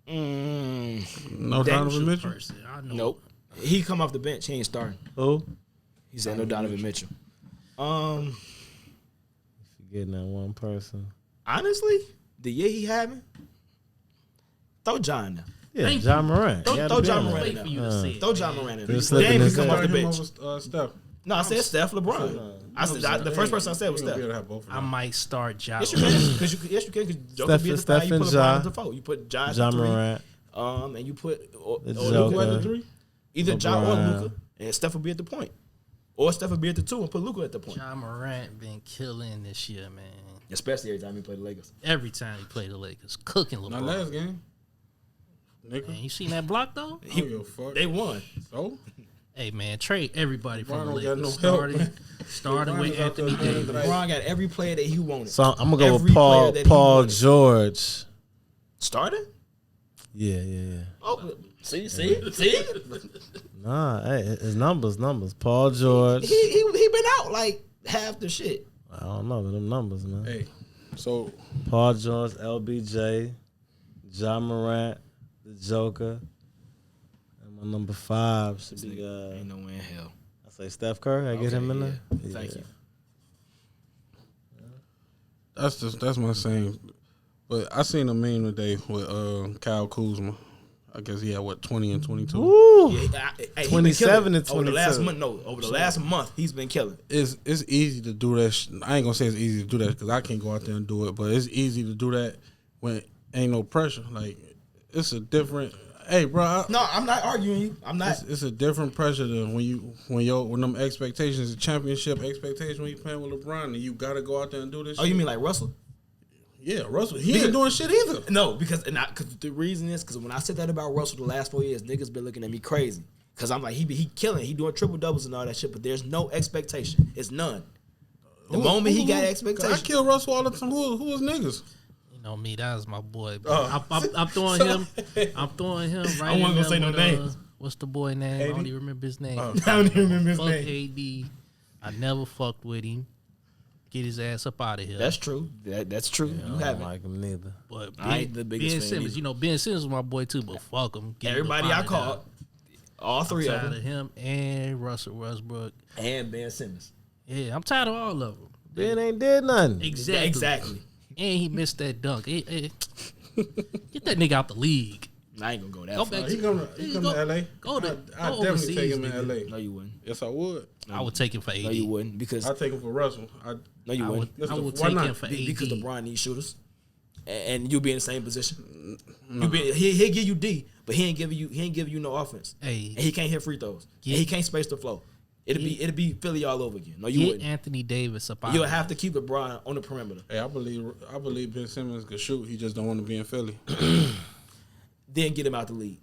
No Donovan Mitchell. Person, I know. Nope. He come off the bench. He ain't starting. Who? He said no Donovan Mitchell. Forgetting that one person. Honestly, the year he having, throw John in there. Yeah, Thank John Morant. Throw John Morant Wait in for you there. to say it. Throw John Morant in there. Just slipping Dame his can come head. off the Him bench. over Steph. No, I said Steph, LeBron. The first person I said was You're gonna be Steph. able to have both of I them. might start Josh. Yes, you can. Yes, you can. Because Joker be at the Steph 5. You and put Ja. LeBron at the 4. You put Josh at John 3. Morant. And you put The Luka at Joker. the 3. Either Ja or LeBron. Luka, and Steph will be at the point. Or Steph will be at the 2 and put Luka at the point. John Morant been killing this year, man. Especially every time he play the Lakers. Every time he play the Lakers, cooking Not LeBron. last game. Nigga. Man, you seen that block though? I don't give a fuck. They won. So? Hey man, trade everybody from the LeBron don't Lakers. got no help. Starting with LeBron is out there Anthony doing Davis. like- LeBron got every player that he wanted. So I'm gonna go Every with Paul player that he Paul wanted. George. Started? Yeah. Oh, see? Nah, hey, his numbers. Paul George. He been out like half the shit. I don't know them numbers, man. Hey, so Paul George, LBJ, John Morant, the Joker, and my number 5 should be Ain't no way in hell. I Say Steph Curry. I get him in there. Yeah. Thank you. That's my same. But I seen a meme today with Kyle Kuzma. I guess he had 20 and 22. Woo! Yeah, he 27 and 22. over the last month. No, over the last month, he's been killing. It's easy to do that. I ain't gonna say it's easy to do that because I can't go out there and do it. But it's easy to do that when ain't no pressure. Like it's a different. Hey, bro. No, I'm not arguing you. I'm not. It's a different pressure than when them expectations, the championship expectation when you playing with LeBron and you gotta go out there and do this. Oh, shit. you mean like Russell? Yeah, Russell. He ain't doing shit either. No, because the reason is because when I said that about Russell the last 4 years, niggas been looking at me crazy. Because I'm like, he killing, he doing triple doubles and all that shit, but there's no expectation. It's none. The moment he got expectation, I kill Russell all the time. Who was niggas? You know me, that was my boy. I'm throwing him. I'm throwing him right. I wasn't gonna say no names. What's the boy name? I don't even remember his name. I don't even remember his Fuck name. AD. I never fucked with him. Get his ass up out of here. That's true. That's true. I You don't haven't. like him neither. But I ain't the biggest Ben fan Simmons, either. you know, Ben Simmons was my boy too, but fuck him. Get him Everybody up I outta called, all there. three I'm of tired them, of him and Russell Westbrook. and Ben Simmons. Yeah, I'm tired of all of them. Ben ain't did nothing. Exactly. And he missed that dunk. Get that nigga out the league. I ain't gonna go that Go far. back He come to LA. Go to I go definitely overseas, take him in nigga. LA. No, you wouldn't. Yes, I would. I would take him for AD. No, you wouldn't because I take him for Russell. no, you I wouldn't. would, I would Why take not? him for AD. Because LeBron needs shooters, and you'll be in the same position. He'll give you D, but he ain't giving you no offense. Hey. And he can't hit free throws. And he can't space the flow. It'll be Philly all over again. No, you Get wouldn't. Anthony Davis up out. You'll have to keep LeBron on the perimeter. Hey, I believe Ben Simmons could shoot. He just don't want to be in Philly. Then get him out the league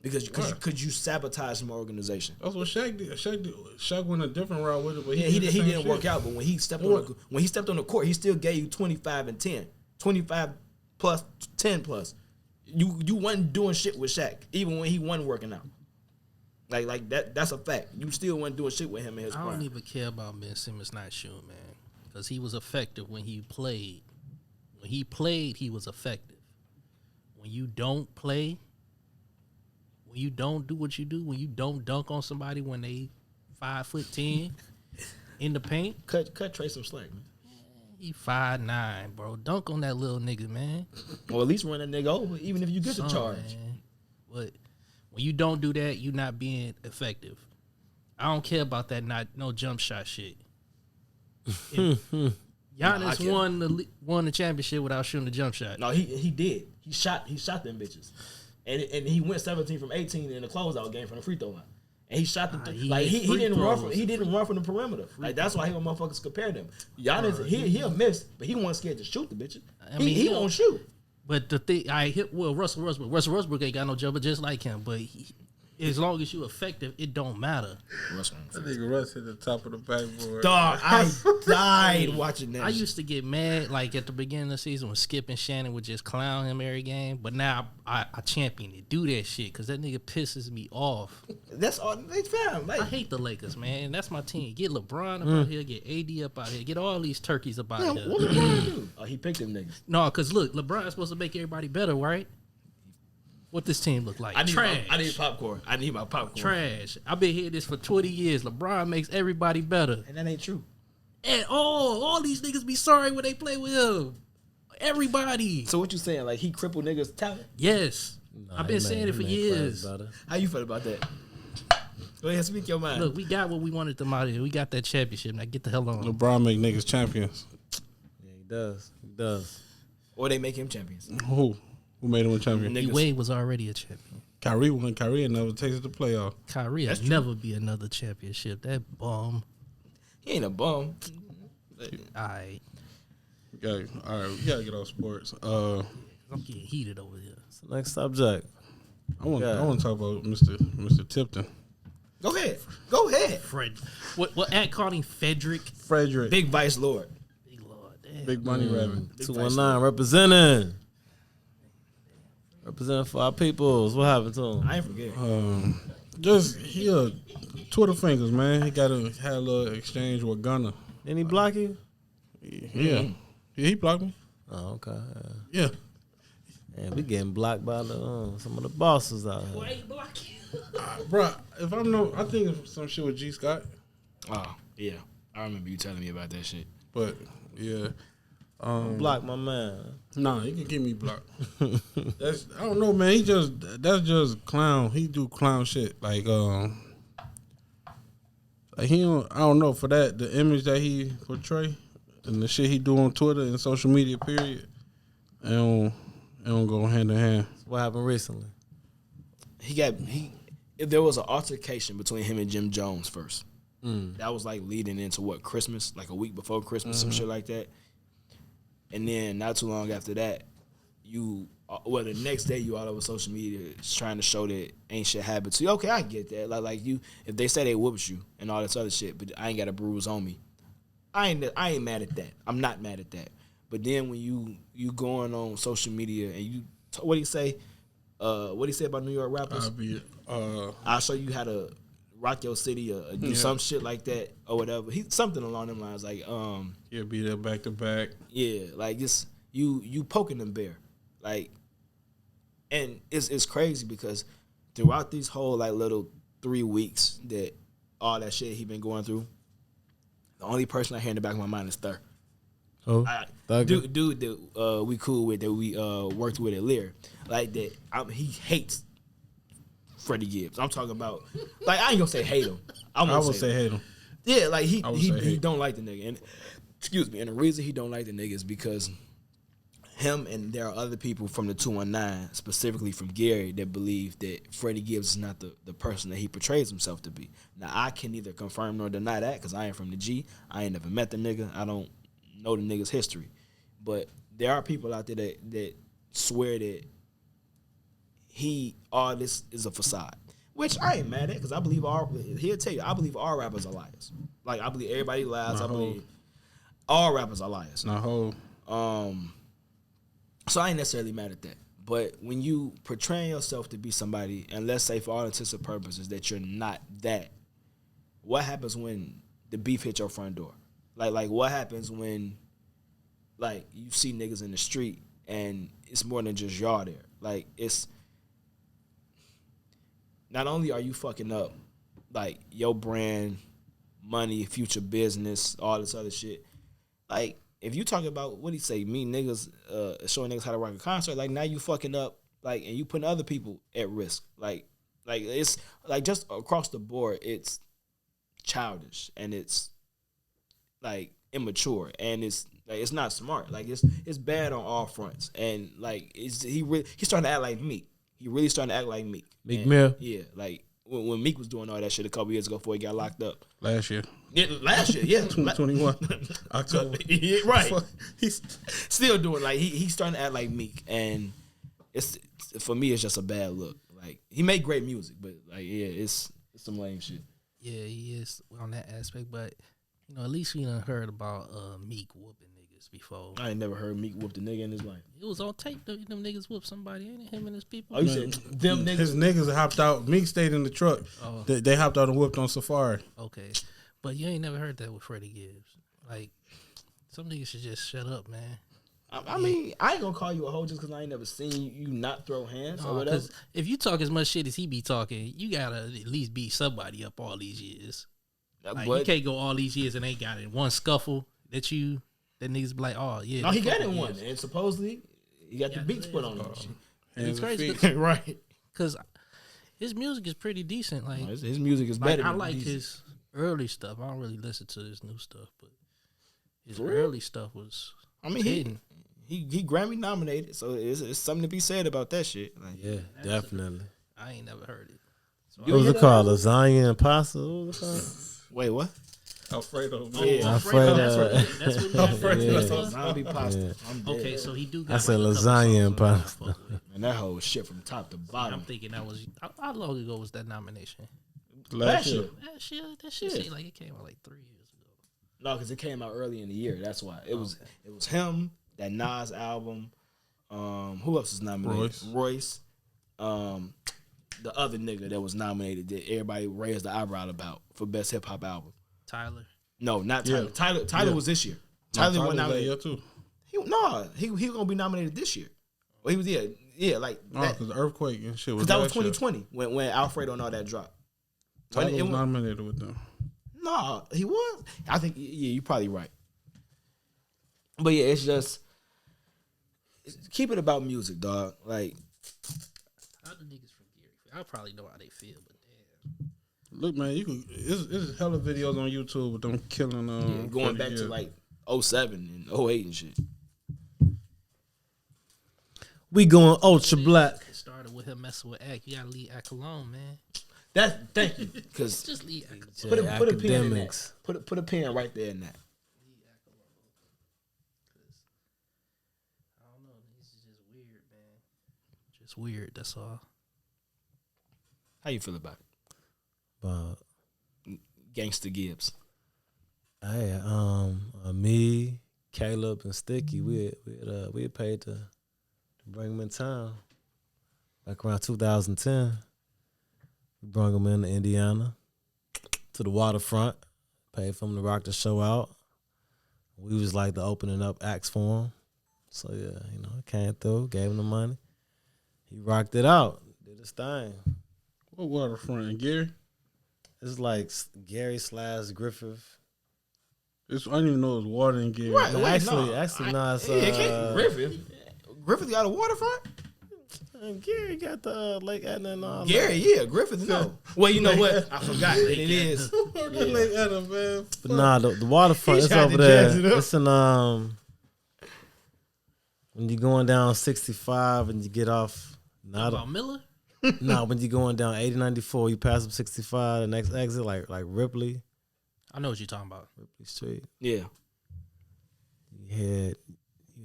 because you sabotage my organization. That's what Shaq did. Shaq went a different route with it, but Yeah, he did the same didn't shit. work out, but when he stepped on the court, he still gave you 25 and 10, 25 plus 10 plus. You wasn't doing shit with Shaq even when he wasn't working out. Like that's a fact. You still wasn't doing shit with him in his I prime. don't even care about Ben Simmons not shooting, man, because he was effective when he played. When he played, he was effective. When you don't play, when you don't do what you do, when you don't dunk on somebody when they 5'10" in the paint, Cut Trey some slack, man. he 5'9", bro. Dunk on that little nigga, man. Or at least run that nigga over, even if you get the Son, charge. man. But when you don't do that, you not being effective. I don't care about that no jump shot shit. Giannis care. won the championship without shooting the jump shot. No, he did. He shot them bitches, and he went 17 from 18 in the closeout game from the free throw line. And he shot the he like hit he free didn't run from throws. he didn't run from the perimeter. Like that's why he motherfuckers compare them. Giannis he'll miss, but he wasn't scared to shoot the bitches. I mean, he won't shoot. But the thing, Russell Westbrook ain't got no jumper just like him. But as long as you effective, it don't matter. That nigga Russ hit the top of the backboard. Dog, I died watching that. I used to get mad like at the beginning of the season when Skip and Shannon would just clown him every game. But now I champion it. Do that shit because that nigga pisses me off. That's all they found. Like, I hate the Lakers, man. That's my team. Get LeBron up out here. Get AD up out here. Get all these turkeys up out here. what LeBron do? Oh, he picked them niggas. No, because look, LeBron's supposed to make everybody better, right? What this team look like? I need Trash. popcorn. I need my popcorn. Trash. I've been hearing this for 20 years. LeBron makes everybody better. And that ain't true. And all these niggas be sorry when they play with him. Everybody. So what you saying? Like he crippled niggas' talent? Yes. I've been saying it for years. How you feel about that? Go ahead, speak your mind. Look, we got what we wanted them out of here. We got that championship. Now get the hell on. LeBron make niggas champions. Yeah, he does. He does. Or they make him champions. Who made him a champion? Niggas. Wade was already a champion. Kyrie won. Kyrie had never tasted the playoff. Kyrie will never be another championship. That bum. He ain't a bum. All right. Okay, all right, we gotta get off sports. I'm getting heated over here. So next subject. I want to talk about Mr. Tipton. Go ahead. Fred. What At called him Frederick? Frederick, Big Vice Lord. Big Lord. Damn. Big Money Rabbit. 219 representing. Representing for our peoples. What happened to him? I ain't forget. Just Twitter fingers, man. He had a little exchange with Gunna. Didn't he block you? Yeah, he blocked me. Oh, okay. Yeah, And we getting blocked by some of the bosses out here. Why you block you? Bro, if I'm no, I think it's some shit with G Scott. Oh, yeah. I remember you telling me about that shit. But yeah, Block my man. nah, he can get me blocked. I don't know, man. That's just clown. He do clown shit like he don't, I don't know for that the image that he portray and the shit he do on Twitter and social media. Period. It don't go hand in hand. What happened recently? There was an altercation between him and Jim Jones first. That was like leading into Christmas, like a week before Christmas, some shit like that. And then not too long after that, the next day you all over social media trying to show that ain't shit happened to you. Okay, I get that. Like you, if they say they whoops you and all this other shit, but I ain't got a bruise on me. I ain't mad at that. I'm not mad at that. But then when you going on social media and what do you say? What do you say about New York rappers? I'll show you how to rock your city or do some shit like that or whatever. Something along them lines, like be there back to back. Yeah, like it's you poking them bare, like, and it's crazy because throughout these whole like little 3 weeks that all that shit he been going through, the only person I hear in the back of my mind is Thur. Oh, dude that we cool with, that we worked with at Lear, like that. He hates Freddie Gibbs. I'm talking about, like, I ain't gonna say hate him. I would say hate him. Yeah, like he don't like the nigga, and excuse me. And the reason he don't like the nigga is because him and there are other people from the 219, specifically from Gary, that believe that Freddie Gibbs is not the person that he portrays himself to be. Now I can neither confirm nor deny that because I ain't from the G. I ain't never met the nigga. I don't know the nigga's history, but there are people out there that swear that all this is a facade, which I ain't mad at because I believe he'll tell you, I believe all rappers are liars. Like, I believe everybody lies. I believe all rappers are liars. So I ain't necessarily mad at that. But when you portraying yourself to be somebody, and let's say for all intents and purposes that you're not that, what happens when the beef hits your front door? Like what happens when, like, you see niggas in the street and it's more than just y'all there? Like, it's not only are you fucking up, like, your brand, money, future business, all this other shit. Like, if you talking about, what do you say, me niggas, showing niggas how to rock a concert, like, now you fucking up, like, and you putting other people at risk. Like it's, like, just across the board, it's childish, and it's, like, immature, and it's, like, it's not smart. Like, it's bad on all fronts. And, like, he's starting to act like Meek. He really starting to act like Meek. Meek Mill? Yeah, like, when Meek was doing all that shit a couple years ago before he got locked up. Last year. Yeah, last year, yeah. 2021. October. Yeah, right. He's still doing, like, he's starting to act like Meek. And it's for me, it's just a bad look. Like, he made great music, but, like, yeah, it's some lame shit. Yeah, he is on that aspect, but, you know, at least we done heard about Meek whooping niggas before. I ain't never heard Meek whoop the nigga in his life. It was on tape, them niggas whoop somebody, ain't it? Him and his people. Oh, you said them niggas? His niggas hopped out. Meek stayed in the truck. Oh. They hopped out and whooped on Safari. Okay. But you ain't never heard that with Freddie Gibbs. Like, some niggas should just shut up, man. I mean, I ain't gonna call you a hoe just because I ain't never seen you not throw hands or whatever. Because if you talk as much shit as he be talking, you gotta at least beat somebody up all these years. Like, you can't go all these years and ain't got it. One scuffle that niggas be like, oh yeah. No, he got it one, and supposedly he got the beats put on him. It's crazy, right? Because his music is pretty decent. Like, his music is better. I like his early stuff. I don't really listen to his new stuff, but his early stuff was. I mean, he Grammy nominated, so it's something to be said about that shit. Like, yeah, definitely. I ain't never heard it. So what was it called? Lasagna and pasta? What was it called? Wait, what? Alfredo. Yeah, Alfredo. That's what Alfredo. Zombie pasta. Yeah. Okay, so he do. Got I said lasagna and pasta. And that whole shit from top to bottom. I'm thinking that was how long ago was that nomination? Last year. That shit seemed like it came out like 3 years ago. No, because it came out early in the year. That's why it was him, that Nas album. Who else was nominated? Royce. The other nigga that was nominated that everybody raised the eyebrow about for best hip hop album. Tyler. No, not Tyler. Tyler was this year. Tyler went nominated. Too. He gonna be nominated this year. Well, he was Yeah, like No, that. because the earthquake and shit was Because that was last year. 2020 when Alfredo and all that dropped. Tyler was When it- nominated with them. No, he was. I think you're probably right. But yeah, it's just keep it about music, dog. Like, How do niggas from Gary feel? I probably know how they feel, but damn. Look, man, you can. It's hella videos on YouTube with them killing. yeah, going back to like 07 and 08 and shit. We going ultra black. It started with him messing with Ack. You gotta leave Ack alone, man. Thank you, because Just leave Ack alone. put a pin in that. Academics. Put a pin right there in that. I don't know. This is just weird, man. Just weird. That's all. How you feel about it, But Gangsta Gibbs? hey, me, Caleb, and Sticky, we had paid to bring him in town. Back around 2010, we brought him into Indiana to the waterfront. Paid for him to rock the show out. We was like the opening up acts for him. So yeah, came through, gave him the money. He rocked it out, did his thing. What waterfront in Gary? It's like Gary / Griffith. I didn't even know it was water in Gary. Right. No, Wait, actually, no. no, it's It can't Griffith. Griffith got a waterfront. Gary got the Lake Edna and all Gary, yeah, Griffith. No. Well, you know what? I forgot. It is. Lake Edna, man. But nah, the waterfront He is tried over to there. jazz it up. It's in when you're going down 65 and you get off. About Miller? When you're going down 80-94, you pass up 65. The next exit, like Ripley I know what you're talking about. Street. Yeah. You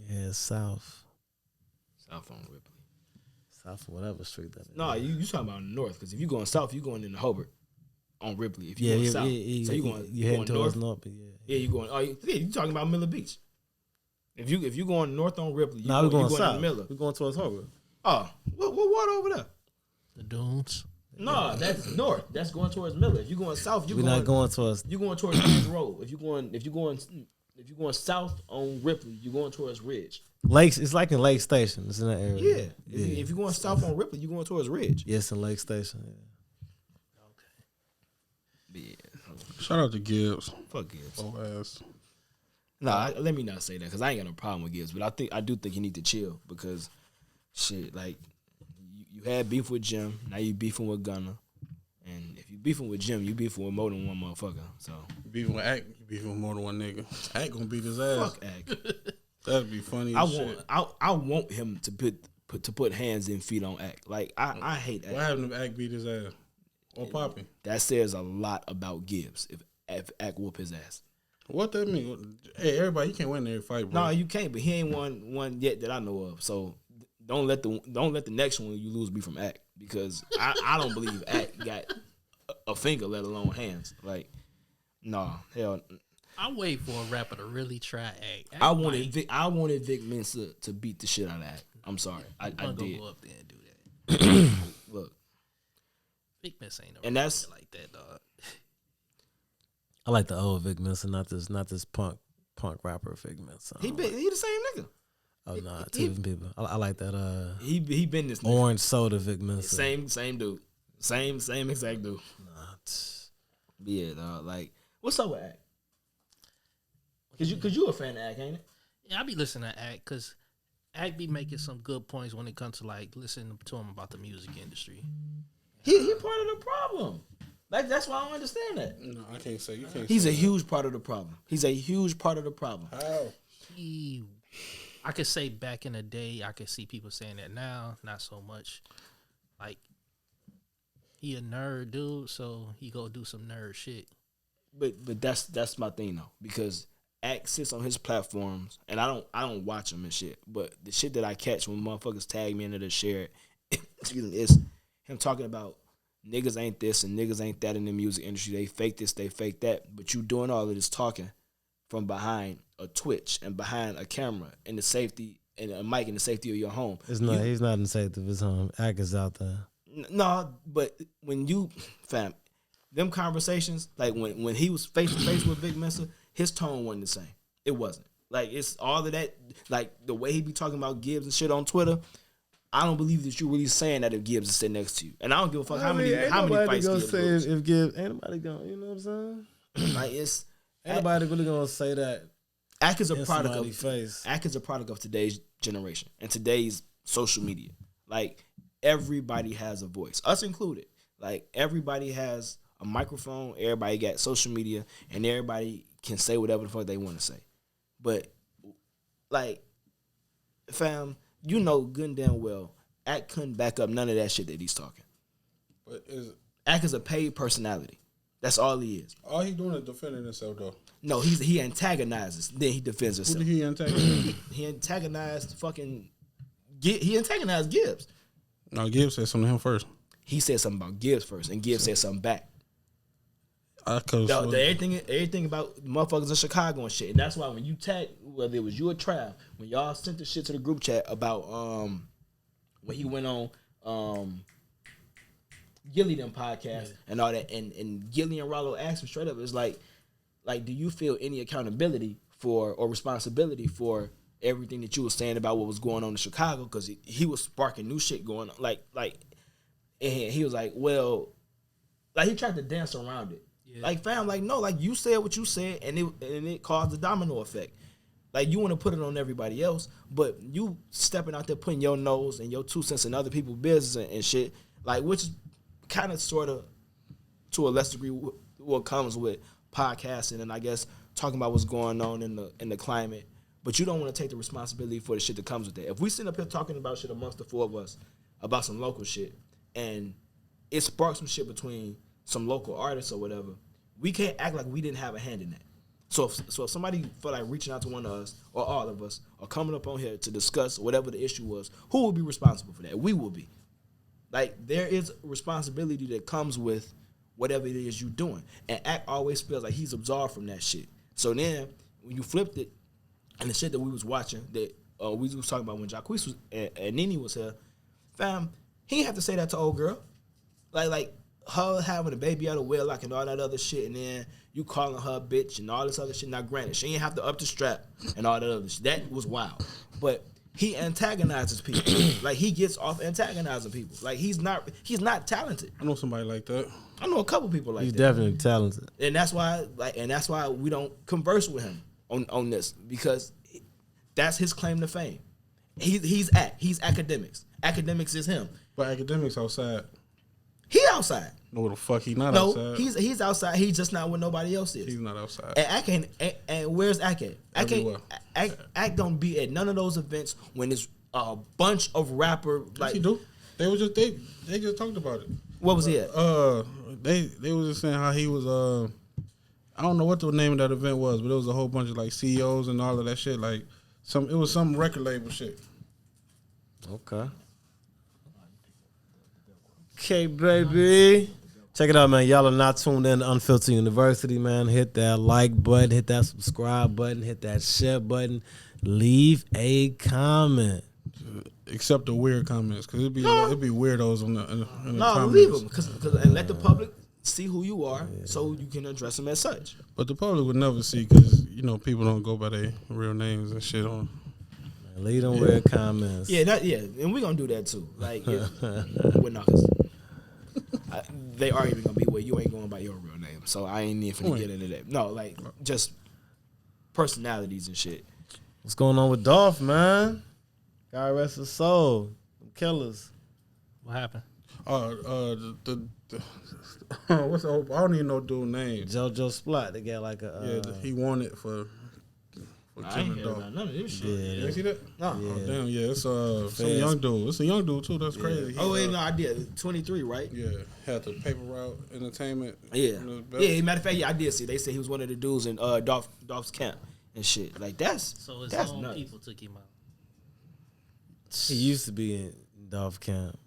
head south South on Ripley. of whatever street that is. No, you talking about north? Because if you going south, you going into Hobart on Ripley. If you Yeah, going yeah, south, yeah, so you heading going towards north. north, but yeah. Yeah, you going. Oh, yeah, you talking about Miller Beach. If you going north on Ripley, Nah, we're going you south. to Miller. We're going towards Hobart. Oh, what water over there? The Dunes. No, that's north. That's going towards Miller. If you going south, We're not going towards. You going towards Ridge Road. If you going south on Ripley, you going towards Ridge. Lakes. It's like in Lake Station. It's in that area. Yeah. If you going south on Ripley, you going towards Ridge. Yes, in Lake Station. Yeah. Yeah. Shout out to Gibbs. Fuck Gibbs. Oh ass. Nah, let me not say that because I ain't got no problem with Gibbs, but I do think you need to chill because shit, like you had beef with Jim, now you beefing with Gunna, and if you beefing with Jim, you beefing with more than one motherfucker. So Beefing with Ack, beefing with more than one nigga. Ack gonna beat his ass. fuck Ack. That'd be funny as shit. I want him to put hands and feet on Ack. Like I hate Ack. What happened if Ack beat his ass? Or Poppy? That says a lot about Gibbs if Ack whoop his ass. What that mean? Hey, everybody, you can't win every fight, bro. No, you can't. But he ain't won one yet that I know of. So don't let the next one you lose be from Ack because I don't believe Ack got a finger, let alone hands. Like, nah, hell. I wait for a rapper to really try Ack. I wanted Vic Mensa to beat the shit out of Ack. I'm sorry, I did. Go up there and do that. Look, Big Miss ain't no And that's- rapper like that, dog. I like the old Vic Mensa, not this punk rapper Vic Mensa. he the same nigga. Oh no, two different people. I like that He been this nigga. orange soda Vic Mensa. Same dude. Same exact dude. Yeah, dog. Like, what's up with Ack? Cause you a fan of Ack, ain't it? Yeah, I be listening to Ack because Ack be making some good points when it comes to like listening to him about the music industry. He part of the problem. Like that's why I don't understand that. No, I can't say. You can't. He's say a huge part of the problem. He's a huge part of the problem. How? I could say back in the day, I could see people saying that now, not so much. Like, he a nerd dude, so he go do some nerd shit. But that's my thing though, because Ack sits on his platforms, and I don't watch him and shit. But the shit that I catch when motherfuckers tag me into the share, excuse me, is him talking about niggas ain't this and niggas ain't that in the music industry. They fake this, they fake that. But you doing all of this talking from behind a Twitch and behind a camera and the safety and a mic in the safety of your home. He's not in the safety of his home. Ack is out there. No, but when you fam, them conversations, like when he was face to face with Vic Mensa, his tone wasn't the same. It wasn't. Like it's all of that, like the way he be talking about Gibbs and shit on Twitter. I don't believe that you're really saying that if Gibbs is sitting next to you. And I don't give a fuck how many ain't fights gonna Gibbs say lose. if Gibbs, ain't nobody gonna, you know what I'm saying? Like it's Ain't nobody really gonna say that. Act is a in product somebody's face. Act is a product of today's generation and today's social media. Like everybody has a voice, us included. Like everybody has a microphone. Everybody got social media, and everybody can say whatever the fuck they want to say. But like, fam, you know good and damn well, Act couldn't back up none of that shit that he's talking. But Act is a paid personality. That's all he is. all he doing is defending himself though. No, he antagonizes, then he defends Who himself. did he antagonize? He antagonized he antagonized Gibbs. No, Gibbs said something to him first. He said something about Gibbs first, and Gibbs said something back. Everything about motherfuckers in Chicago and shit. And that's why when you tag, whether it was you or Trav, when y'all sent the shit to the group chat about when he went on Gilly them podcast and all that, and Gilly and Rollo asked him straight up, it's like, do you feel any accountability for or responsibility for everything that you were saying about what was going on in Chicago? Because he was sparking new shit going on. And he was like, well, like he tried to dance around it. Yeah. Like, fam, like, no, like you said what you said, and it caused a domino effect. Like, you want to put it on everybody else, but you stepping out there putting your nose and your 2 cents in other people's business and shit, like, which is kind of sort of, to a less degree, what comes with podcasting and I guess talking about what's going on in the climate. But you don't want to take the responsibility for the shit that comes with that. If we sit up here talking about shit amongst the four of us about some local shit, and it sparks some shit between some local artists or whatever, we can't act like we didn't have a hand in that. So if somebody felt like reaching out to one of us or all of us or coming up on here to discuss whatever the issue was, who will be responsible for that? We will be. Like, there is responsibility that comes with whatever it is you're doing. And Act always feels like he's absolved from that shit. So then when you flipped it, and the shit that we was watching that we was talking about when Jacquees was and Nene was here, fam, he didn't have to say that to old girl. Like her having a baby out of wedlock and all that other shit, and then you calling her a bitch and all this other shit. Now, granted, she didn't have to up the strap and all that other shit. That was wild. But he antagonizes people. Like, he gets off antagonizing people. Like, he's not talented. I know somebody like that. I know a couple people like He's that. definitely talented. And that's why we don't converse with him on this, because that's his claim to fame. He's academics. Academics is him. But academics outside. He outside. No, the fuck he not No, outside. he's outside. He's just not where nobody else is. He's not outside. And where's Ack at? Ack don't be at none of those events when it's a bunch of rapper like. Yes, he do. They just talked about it. What was he at? They was just saying how he was. I don't know what the name of that event was, but it was a whole bunch of like CEOs and all of that shit. Like it was some record label shit. Okay, baby. Check it out, man. Y'all are not tuned in to Unfiltered University, man. Hit that like button, hit that subscribe button, hit that share button. Leave a comment. Except the weird comments, because it'd be weirdos in the comments. Leave them, and let the public see who you are, so you can address them as such. But the public would never see, because people don't go by their real names and shit on. Leave them weird comments. And we're gonna do that too. Like, we're not. They are even gonna be where you ain't going by your real name, so I ain't even get into that. No, like just personalities and shit. What's going on with Dolph, man? God rest his soul. Them killers. What happened? What's the I don't even know dude's name. JoJo Splat. They got like a he won it for I ain't killing heard Dolph. about none of this shit. You ain't see that? No. Oh damn, yeah, it's some young dude. It's a young dude too. That's crazy. Oh wait, no, I did. 23, right? Yeah, had the Paper Route Entertainment. Yeah. Matter of fact, I did see. They said he was one of the dudes in Dolph's camp and shit. Like that's his own nuts. people took him out. He used to be in Dolph camp.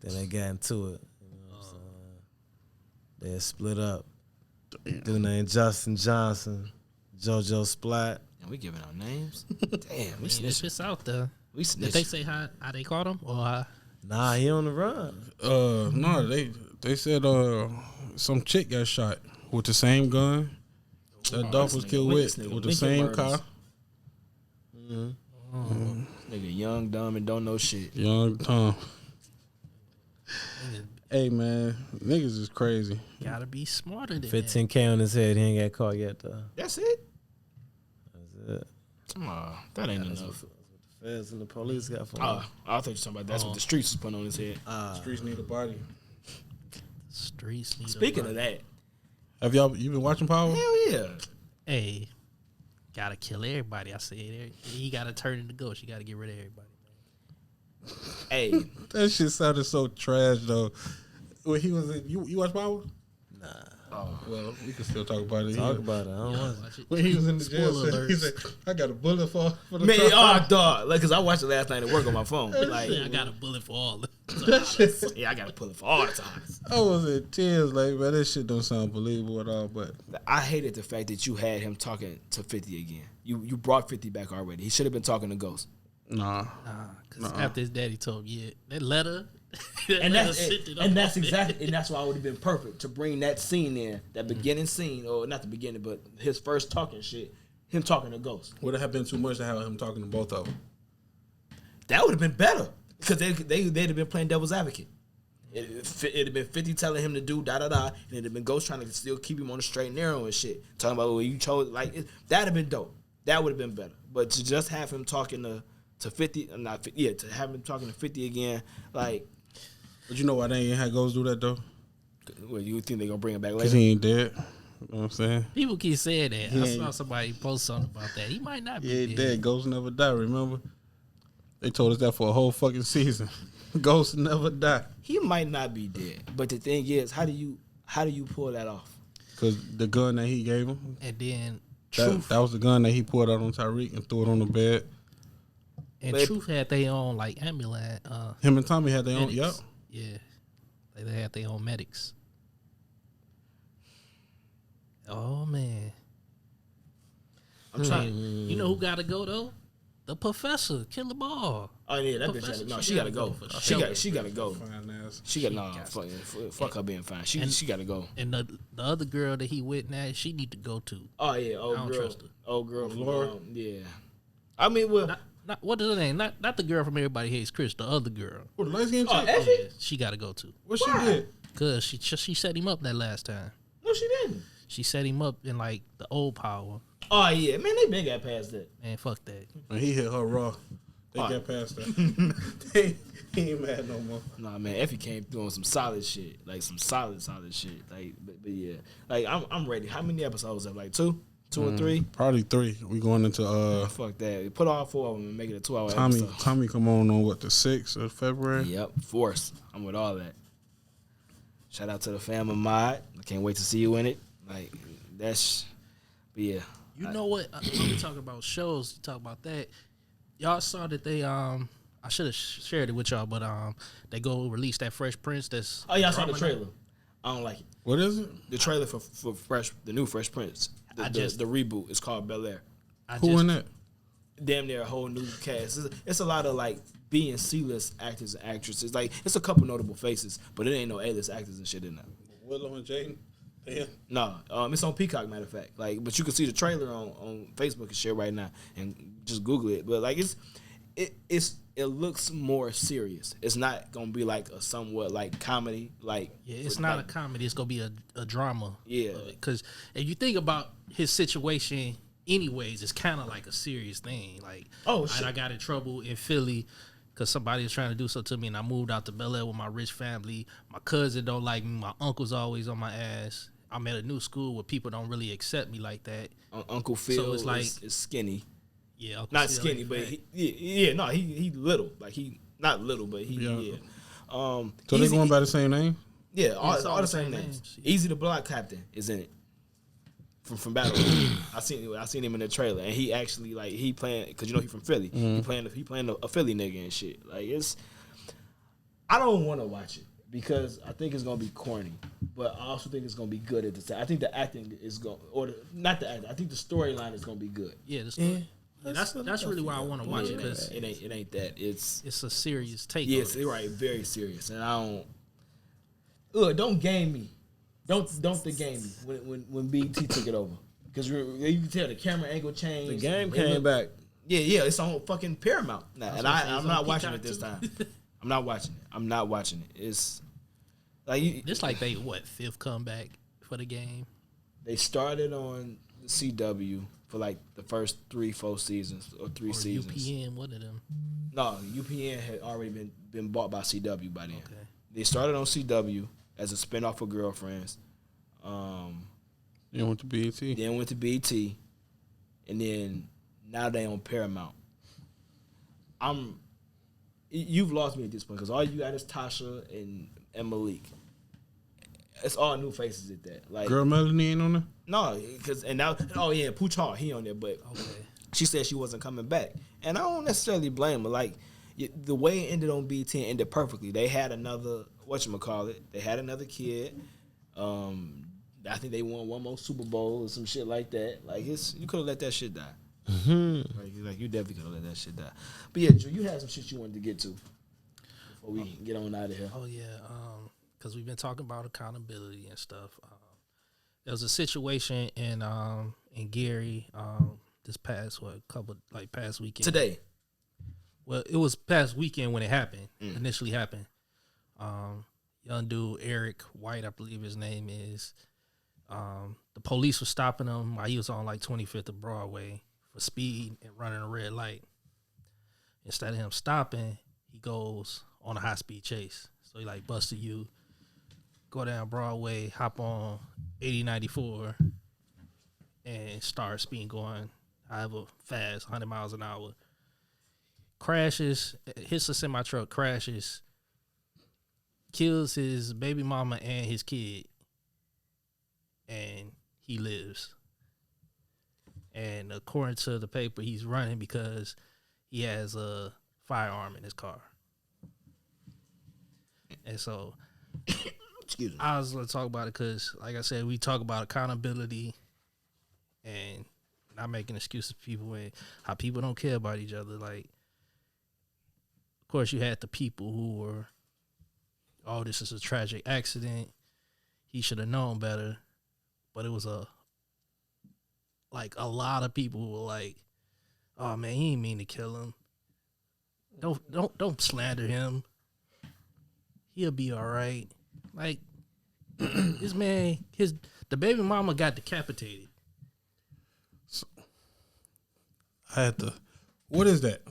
Then they got into it. You know what I'm saying? They split up. Dude named Justin Johnson, JoJo Splat. And we giving out names. Damn, we If snitching. it's out there, We did they snitching. say how they caught him or how? Nah, he on the run. No, they said some chick got shot with the same gun that Dolph was killed with this nigga the Lincoln same murders. car. Nigga Nigga, young, dumb, and don't know shit. Young Tom. Hey man, niggas is crazy. Gotta be smarter than that. 15K on his head. He ain't got caught yet though. That's it. That's it. That ain't enough. The feds and the police got for him. I thought you were talking about that's what the streets was putting on his head. Streets need a body. Streets need Speaking a of that, Have you been watching Power? hell yeah. Hey, gotta kill everybody. I said he gotta turn into ghost. You gotta get rid of everybody. Hey, That shit sounded so trash though. When he was in, you watch Power? Nah. Oh well, we can still talk about it. Talk about it. I don't want Watch it. When he was in the jail, Spoiler he alerts. said, "I got a bullet for the man, top." dog. Like, cause I watched it last night at work on my phone. Like, I got a bullet for all. That shit, yeah, I gotta pull it for all the times. I was in tears. Like, man, that shit don't sound believable at all. But I hated the fact that you had him talking to 50 again. You brought 50 back already. He should have been talking to Ghost. nah, Because after his daddy told me, yeah, that letter. And that's exactly, and that's why it would have been perfect to bring that scene in, that beginning scene, or not the beginning, but his first talking shit, him talking to Ghost. would it have been too much to have him talking to both of them? That would have been better because they'd have been playing devil's advocate. It'd have been 50 telling him to do da-da-da, and it'd have been Ghost trying to still keep him on the straight and narrow and shit. Talking about what you chose, like, that'd have been dope. That would have been better. But to just have him talking to 50, to have him talking to 50 again, like. But you know why they ain't had Ghost do that though? Well, you think they gonna bring him back Because later? he ain't dead. You know what I'm saying? People keep saying that. I ain't- saw somebody post something about that. He might not be He ain't dead. dead. Ghost never die. Remember? They told us that for a whole fucking season. Ghost never die. He might not be dead, but the thing is, how do you pull that off? Because the gun that he gave him, And then that was the gun that he pulled out on Tyreek and threw it on the bed. Truth had their own like ambulance. Him and Tommy had their own. Medics. Yep. Yeah, they had their own medics. Oh man, I'm trying. You know who got to go though? The professor, Killer Ball. Oh yeah, that bitch. Professor, No, she she gotta gotta go. go for She sure. gotta go. Fine ass. She got fuck her being fine. She gotta go. And the other girl that he with now, she need to go too. Oh yeah, I don't trust her. Old girl from Laura? yeah. I mean, well, Not what is her name? Not the girl from Everybody Hates Chris. The other girl. Oh, the light skin chick? Effie? Yeah, she got to go too. What she did? Cause she set him up that last time. no, she didn't. She set him up in like the old Power. Oh yeah, man, they been got past that. Man, fuck that. When he hit her raw, they Oh. got past that. he ain't mad no more. Nah, man, Effie came through on some solid shit, like some solid shit. Like, but yeah, like I'm ready. How many episodes have like two or three? Probably 3. We going into Fuck that. Put all 4 of them and make it a 2-hour Tommy. episode. Tommy come on what, the 6th of February? Yep, Force. I'm with all that. Shout out to the fam of Mod. I can't wait to see you in it. Like, that's, but yeah. You know what? When we talk about shows, you talk about that. Y'all saw that they I should have shared it with y'all, but they go release that Fresh Prince. That's Oh yeah, I saw the trailer. I don't like it. What is it? The trailer for the new Fresh Prince. The reboot. It's called Bel Air. Who in that? Damn near a whole new cast. It's a lot of like B and C list actors and actresses. Like it's a couple notable faces, but it ain't no A list actors and shit in there. Willow and Jaden. Yeah. No, it's on Peacock, matter of fact. Like, but you can see the trailer on Facebook and shit right now, and just Google it. But like, it looks more serious. It's not gonna be like a somewhat like comedy. Like, Yeah, it's with, not like, a comedy. It's gonna be a drama. Yeah. Because if you think about his situation, anyways, it's kind of like a serious thing. Like, shit. I got in trouble in Philly because somebody was trying to do something to me, and I moved out to Bel Air with my rich family. My cousin don't like me. My uncle's always on my ass. I'm at a new school where people don't really accept me like that. Uncle Phil So it's like- is skinny. Yeah, Uncle Not Phil skinny, ain't but fat. he little. Like he not little, but he Yeah. So So they going by the same name? Yeah, all it's the same names. Easy the Block Captain is in it. From Battle. I seen him in the trailer, and he actually like he playing because he from Philly. He playing a Philly nigga and shit. Like it's. I don't want to watch it because I think it's gonna be corny, but I also think it's gonna be good at the time. I think the acting is not the acting. I think the storyline is gonna be good. Yeah, that's really why I want to watch it because it ain't that. it's a serious take. Yes, on it. right, very serious, and I don't. Look, don't game me. Don't the game me when BT took it over because you can tell the camera angle changed. The game It came looked- back. Yeah, it's on fucking Paramount now, and I'm not watching it this time. I'm not watching it. It's like It's like they fifth comeback for the game. They started on the CW for like the first 3-4 seasons or 3 seasons. UPN, one of them. No, UPN had already been bought by CW by then. Okay. They started on CW as a spinoff of Girlfriends. Then went to BET. And then now they on Paramount. You've lost me at this point because all you got is Tasha and Malik. It's all new faces at that. Like Girl Melanie ain't on there? No, because Puchar, he on there, but she said she wasn't coming back. And I don't necessarily blame her. Like the way it ended on BT ended perfectly. They had another they had another kid. I think they won one more Super Bowl or some shit like that. Like you could have let that shit die. Like you definitely could have let that shit die. But yeah, Drew, you had some shit you wanted to get to before we get on out of here. Oh yeah, because we've been talking about accountability and stuff. There was a situation in Gary this past past weekend. Today. Well, it was past weekend when it happened. Initially happened. Young dude Eric White, I believe his name is. The police were stopping him while he was on like 25th of Broadway for speed and running a red light. Instead of him stopping, he goes on a high speed chase. So he like busted you, go down Broadway, hop on 8094, and start speeding going however fast, 100 miles an hour. Crashes, hits a semi truck, crashes, kills his baby mama and his kid, and he lives. And according to the paper, he's running because he has a firearm in his car. And so Excuse me. I was going to talk about it because, like I said, we talk about accountability and not making excuses for people and how people don't care about each other. Like, of course, you had the people who were, oh, this is a tragic accident. He should have known better. But it was a lot of people who were like, oh man, he didn't mean to kill him. Don't slander him. He'll be all right. Like this man, the baby mama got decapitated. So, I had to. What is that?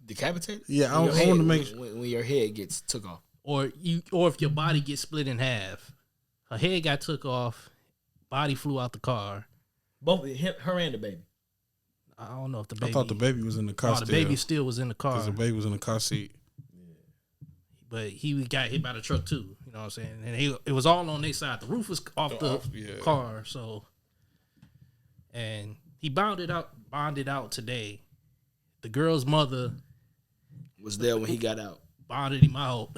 Decapitated? Yeah, I want to make when your head gets took off, or if your body gets split in half. Her head got took off, body flew out the car. Both her and the baby. I don't know if the baby. I thought the baby was in the car. The baby still was in the car. Because the baby was in the car seat. But he got hit by the truck too. You know what I'm saying? And it was all on their side. The roof was off the car. So, and he bonded out today. The girl's mother was there when he got out. Bonded him out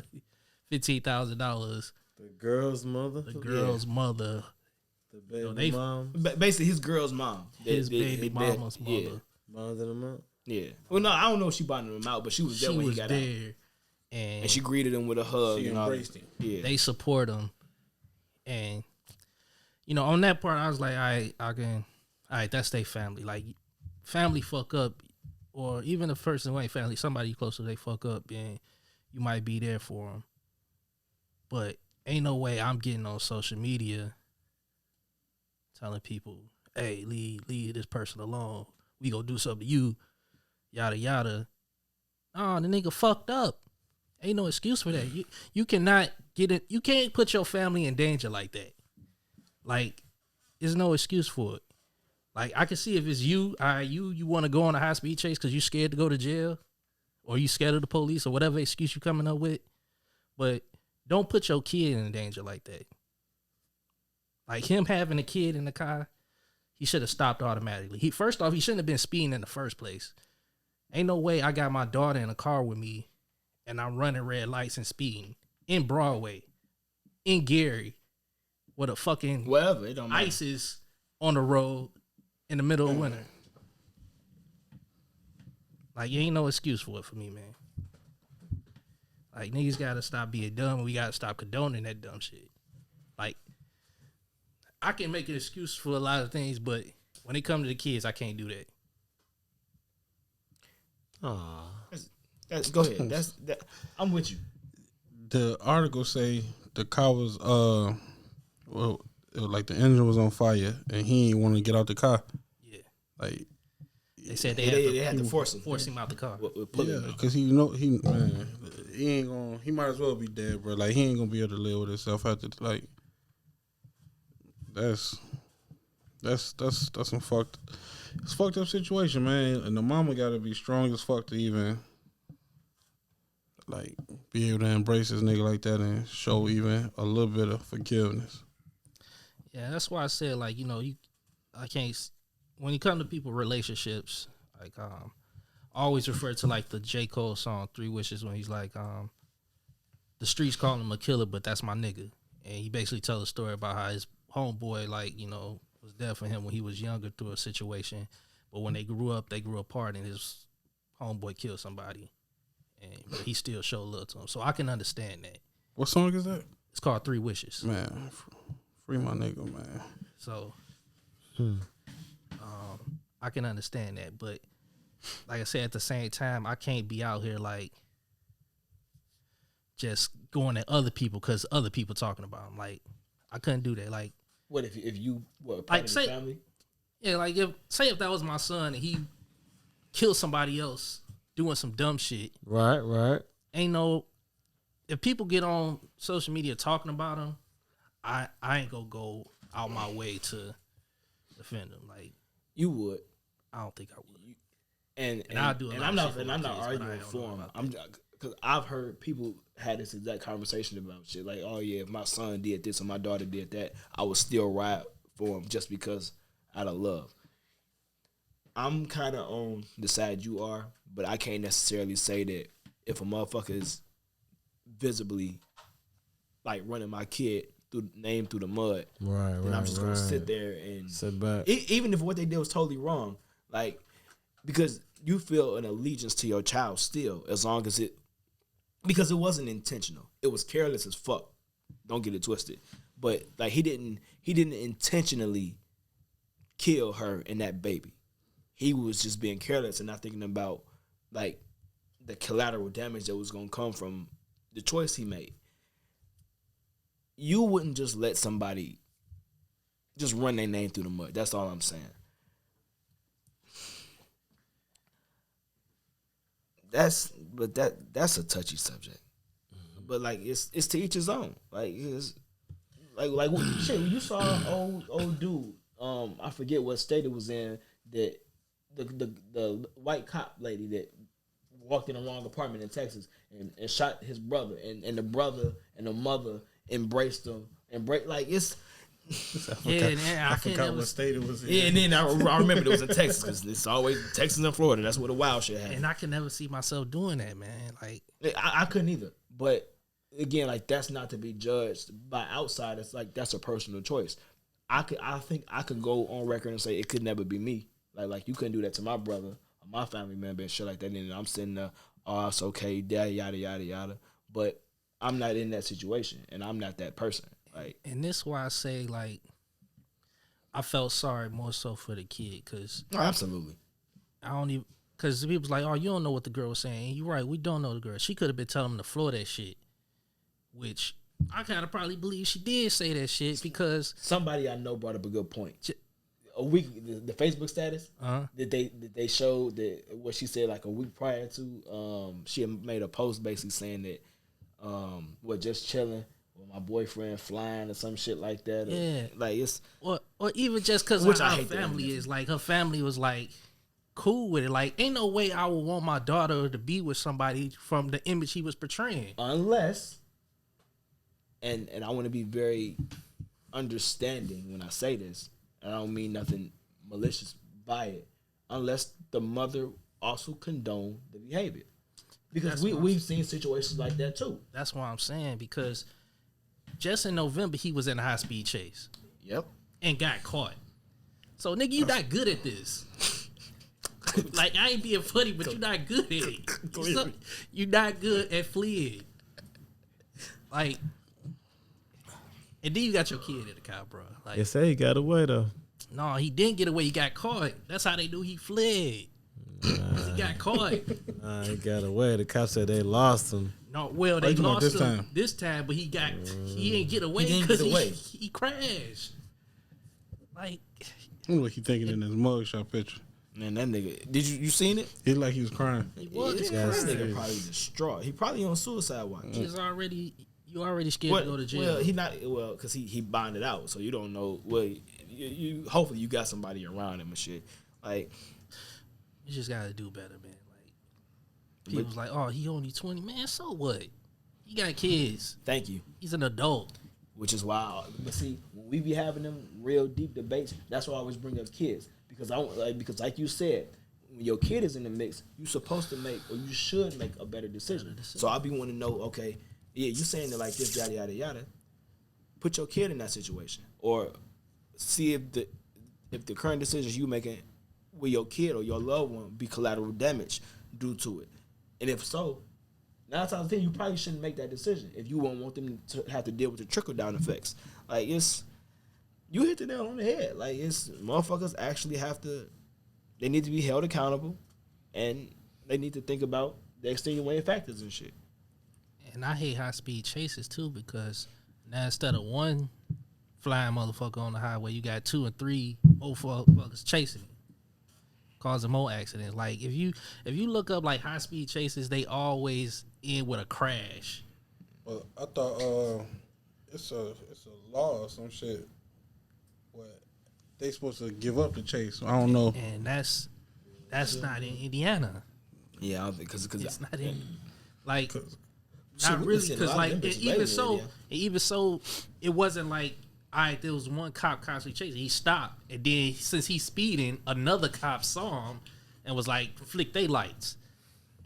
$15,000. The girl's mother. The girl's mother. The baby mom. Basically, his girl's mom. His baby mama's mother. Yeah. Bonded him out. Yeah. Well, no, I don't know if she bonded him out, but she was there when he got out. And she greeted him with a hug. She embraced him. Yeah. They support him. And, on that part, I was like, all right, that's their family. Like, family fuck up, or even the person who ain't family, somebody close to they fuck up, and you might be there for them. But ain't no way I'm getting on social media telling people, hey, leave this person alone. We gonna do something to you, yada, yada. Oh, the nigga fucked up. Ain't no excuse for that. You cannot get it. You can't put your family in danger like that. Like, there's no excuse for it. Like, I can see if it's you, you want to go on a high speed chase because you scared to go to jail, or you scared of the police, or whatever excuse you coming up with. But don't put your kid in danger like that. Like him having a kid in the car, he should have stopped automatically. First off, he shouldn't have been speeding in the first place. Ain't no way I got my daughter in a car with me and I'm running red lights and speeding in Broadway, in Gary, with a fucking wherever, it don't matter. Ice is on the road in the middle of winter. Like, you ain't no excuse for it for me, man. Like, niggas gotta stop being dumb. We gotta stop condoning that dumb shit. Like, I can make an excuse for a lot of things, but when it comes to the kids, I can't do that. Aw. Go ahead. I'm with you. The article say the car was well, it was like the engine was on fire and he didn't want to get out the car. Yeah. Like They said They had to force him out the car. yeah, because he ain't gonna. He might as well be dead, bro. Like he ain't gonna be able to live with himself after. Like that's some fucked. It's a fucked up situation, man. And the mama got to be strong as fuck to even like be able to embrace this nigga like that and show even a little bit of forgiveness. Yeah, that's why I said like I can't. When you come to people relationships, like I always refer to like the J. Cole song 3 Wishes when he's like the streets call him a killer, but that's my nigga, and he basically tells a story about how his homeboy was there for him when he was younger through a situation, but when they grew apart and his homeboy killed somebody, but he still showed love to him. So I can understand that. What song is that? It's called 3 Wishes. Man, free my nigga, man. So I can understand that, but like I said, at the same time, I can't be out here like just going at other people because other people talking about them. Like I couldn't do that. Like what if you part like of say, the family? Yeah, like if that was my son and he killed somebody else doing some dumb shit. Right. If people get on social media talking about him, I ain't gonna go out my way to defend him. Like you would. I don't think I would. And I'll do. And I'm not arguing for him. Because I've heard people had this exact conversation about shit. Like, oh yeah, if my son did this or my daughter did that, I would still ride for him just because out of love. I'm kind of on the side you are, but I can't necessarily say that if a motherfucker is visibly like running my kid through the mud, right, then I'm just gonna sit there and sit back. Even if what they did was totally wrong, like because you feel an allegiance to your child still, as long as because it wasn't intentional. It was careless as fuck. Don't get it twisted. But like he didn't intentionally kill her and that baby. He was just being careless and not thinking about like the collateral damage that was gonna come from the choice he made. You wouldn't just let somebody just run their name through the mud. That's all I'm saying. That's a touchy subject. Mm-hmm. But like it's to each his own. Like it's like shit, you saw an old dude. I forget what state it was in, that the white cop lady that walked in the wrong apartment in Texas and shot his brother, and the brother and the mother embraced him. Like it's I forgot what state it was in. Yeah, and then I remember it was in Texas because it's always Texas and Florida. That's where the wild shit happens. And I can never see myself doing that, man. Like I couldn't either. But again, like that's not to be judged by outsiders. Like that's a personal choice. I think I could go on record and say it could never be me. Like you couldn't do that to my brother or my family member and shit like that. And I'm sitting there, oh, it's okay, yada yada yada yada. But I'm not in that situation, and I'm not that person. Like, and this is why I say like I felt sorry more so for the kid because absolutely I don't even because the people's like, oh, you don't know what the girl was saying. You're right, we don't know the girl. She could have been telling him to floor that shit, which I kind of probably believe she did say that shit because somebody I know brought up a good point. A week, the Facebook status that they showed that what she said like a week prior to, she had made a post basically saying that just chilling. My boyfriend flying or some shit like that. Yeah, like it's or even just because her family is like her family was like cool with it. Like ain't no way I would want my daughter to be with somebody from the image he was portraying. Unless, and I want to be very understanding when I say this. I don't mean nothing malicious by it. Unless the mother also condoned the behavior, because we've seen situations like that too. That's what I'm saying because. Just in November, he was in a high-speed chase. Yep. And got caught. So, nigga, you not good at this. Like, I ain't being funny, but you not good at it. You not good at fleeing. Like, and then you got your kid in the car, bro. Like, They say he got away, though. No, he didn't get away. He got caught. That's how they knew he fled. got caught. He got away. The cops said they lost him. No, well, they you talking about lost this him time? this time, but he ain't get away didn't because get away. he crashed. Like, What he thinking in his mugshot picture? Man, that nigga. Did you seen it? He like he was crying. he was That crazy. nigga probably distraught. He probably on suicide watch. You already scared to go to jail. Well, he not because he bonded out, so you don't know. Well, you hopefully you got somebody around him and shit. Like You just gotta do better, man. Like people's like, oh, he only 20, man. So what? He got kids. thank you. He's an adult. Which is why, but see, when we be having them real deep debates, that's why I always bring up kids because because like you said, when your kid is in the mix, you're supposed to make or you should make a better decision. So I be wanting to know, okay, yeah, you saying it like this, yada yada yada. Put your kid in that situation, or see if the current decisions you making with your kid or your loved one be collateral damage due to it, and if so. 9 times out of 10, you probably shouldn't make that decision if you won't want them to have to deal with the trickle down effects. Like you hit the nail on the head. Like motherfuckers actually they need to be held accountable, and they need to think about the extenuating factors and shit. And I hate high speed chases too because now instead of one flying motherfucker on the highway, you got 2 and 3 motherfuckers chasing you, causing more accidents. Like if you look up like high speed chases, they always end with a crash. Well, I thought it's a law or some shit. What they supposed to give up the chase? I don't know. And that's not in Indiana. Yeah, I don't think because It's not in like shit, not we really been seeing a because lot of like them bitches even lately, so it wasn't like all right, there was one cop constantly chasing. He stopped, and then since he's speeding, another cop saw him and was like, flick they lights.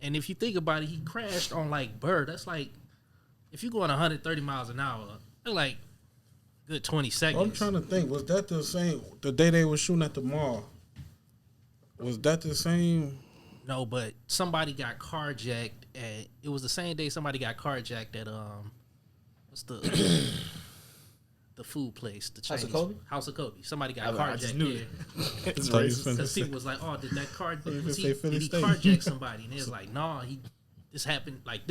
And if you think about it, he crashed on like Bird. That's like, if you're going 130 miles an hour, they're like good 20 seconds. I'm trying to think. Was that the same the day they were shooting at the mall? Was that the same? No, but somebody got carjacked at. It was the same day somebody got carjacked at what's the the food place, the Chinese House of Kobe? House of Kobe. Somebody got I just carjacked knew there. It's Thought you racist. was Because finna people say- was like, "Oh, did that car? Philly Did he State. carjack somebody?" And they was like, "No, this happened like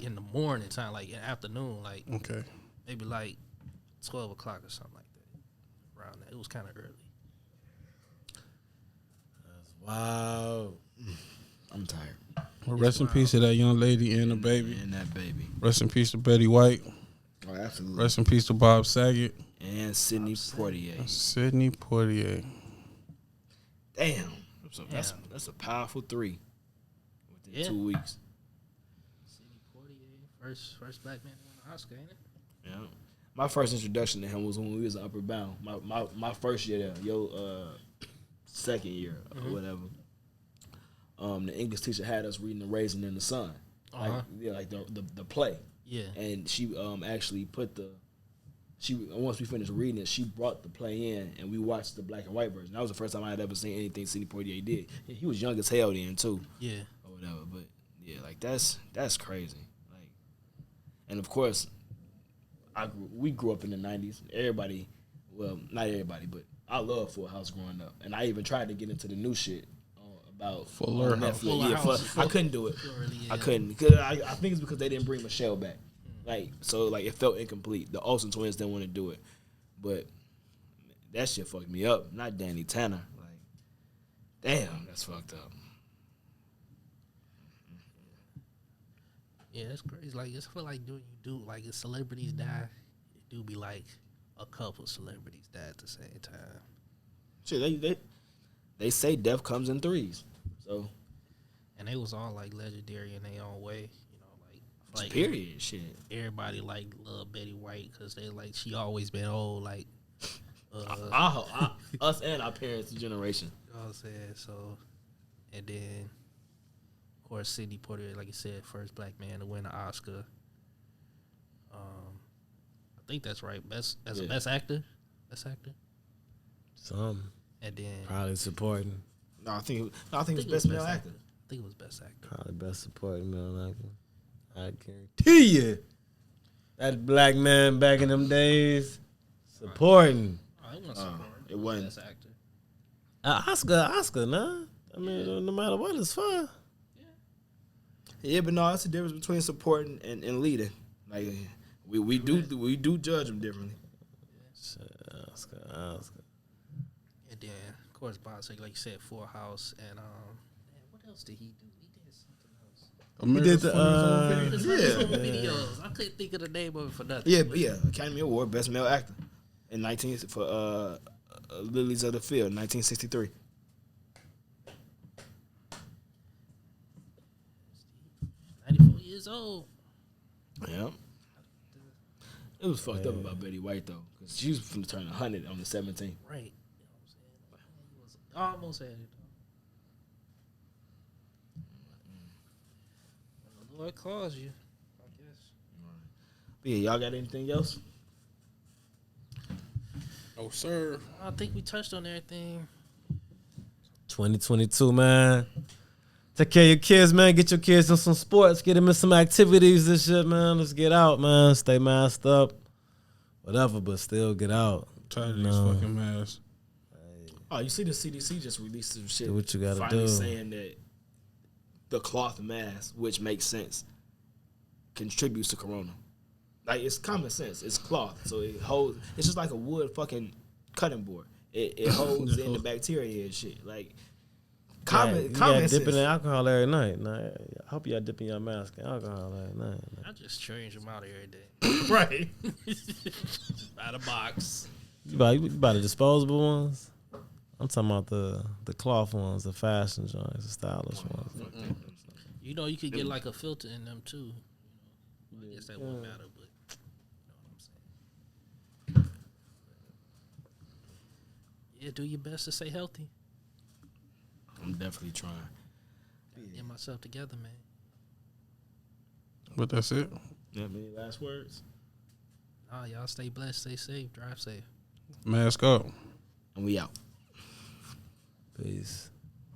in the morning time, like in the afternoon, like Okay. maybe like 12 o'clock or something like that. Around that, it was kind of early." Wow. I'm tired. Well, rest in peace to that young lady and the baby. And that baby. Rest in peace to Betty White. Oh, absolutely. Rest in peace to Bob Saget. And Sidney Poitier. Sidney Poitier. Damn. That's a powerful 3 within Yeah. 2 weeks. Sidney Poitier, first black man to win an Oscar, ain't it? Yeah. My first introduction to him was when we was in Upper Bound. My first year there, second year or whatever. The English teacher had us reading The Raisin in the Sun, like the play. Yeah. And she actually once we finished reading it, she brought the play in and we watched the black and white version. That was the first time I had ever seen anything Sidney Poitier did. He was young as hell then too. Yeah. Or whatever. But yeah, like that's crazy. Like, and of course, we grew up in the 90s. Everybody, well, not everybody, but I loved Full House growing up, and I even tried to get into the new shit about Fuller House. Netflix. Fuller House. I couldn't do it. Really, yeah. I couldn't. Cause I think it's because they didn't bring Michelle back. Like, so like it felt incomplete. The Olsen twins didn't want to do it, but that shit fucked me up. Not Danny Tanner. Like, damn, that's fucked up. Yeah, that's crazy. Like, I feel like like if celebrities die, it do be like a couple celebrities die at the same time. Shit, they say death comes in threes. So And they was all like legendary in their own way, you know. Like, I feel like period. Shit. everybody like love Betty White because they like she always been old. Like, Us and our parents' generation. you know what I'm saying? So, and then of course Sidney Poitier, like you said, first black man to win an Oscar. I think that's right. Best actor. Best actor. Some And then probably supporting. No, I think it was it best male actor. I think it was best actor. Probably best supporting male actor. I guarantee you. That black man back in them days supporting. Oh, it wasn't supporting. it wasn't. Best actor. Oscar, nah. I mean, no matter what, it's fine. Yeah, but no, that's the difference between supporting and leading. Like we do judge them differently. That's good. And then, of course, Boss, like you said, Full House, and what else did he do? He did something else. America's the, Funniest Home Videos. Videos. I couldn't think of the name of it for nothing. Yeah, but yeah, Academy Award Best Male Actor in for Lilies of the Field, 1963. Years old. Yeah. It was fucked up about Betty White though, because she was from to turn 100 on the 17th. Right. You know what I'm saying? He was almost had it. When the Lord calls you, I guess. But yeah, y'all got anything else? Oh, sir. I think we touched on everything. 2022, man. Take care of your kids, man. Get your kids in some sports. Get them in some activities this shit, man. Let's get out, man. Stay masked up. Whatever, but still get out. I'm tired of these fucking masks. Oh, you see the CDC just released some shit. Do what you gotta finally do. saying that the cloth mask, which makes sense, contributes to corona. Like, it's common sense. It's cloth, so it holds. It's just like a wood fucking cutting board. It holds in the bacteria and shit. Like, common sense. Dipping in alcohol every night. Nah, I hope y'all dipping your mask in alcohol every night. I just change them out every day. Right. Out of box. You buy the disposable ones? I'm talking about the cloth ones, the fashion joints, the stylish ones. You know, you could get like a filter in them too. You know, I guess that wouldn't matter, but you know what I'm saying. Yeah, do your best to stay healthy. I'm definitely trying. Get myself together, man. But that's it. Yeah, any last words? Nah, y'all stay blessed, stay safe, drive safe. Mask up. And we out. Peace.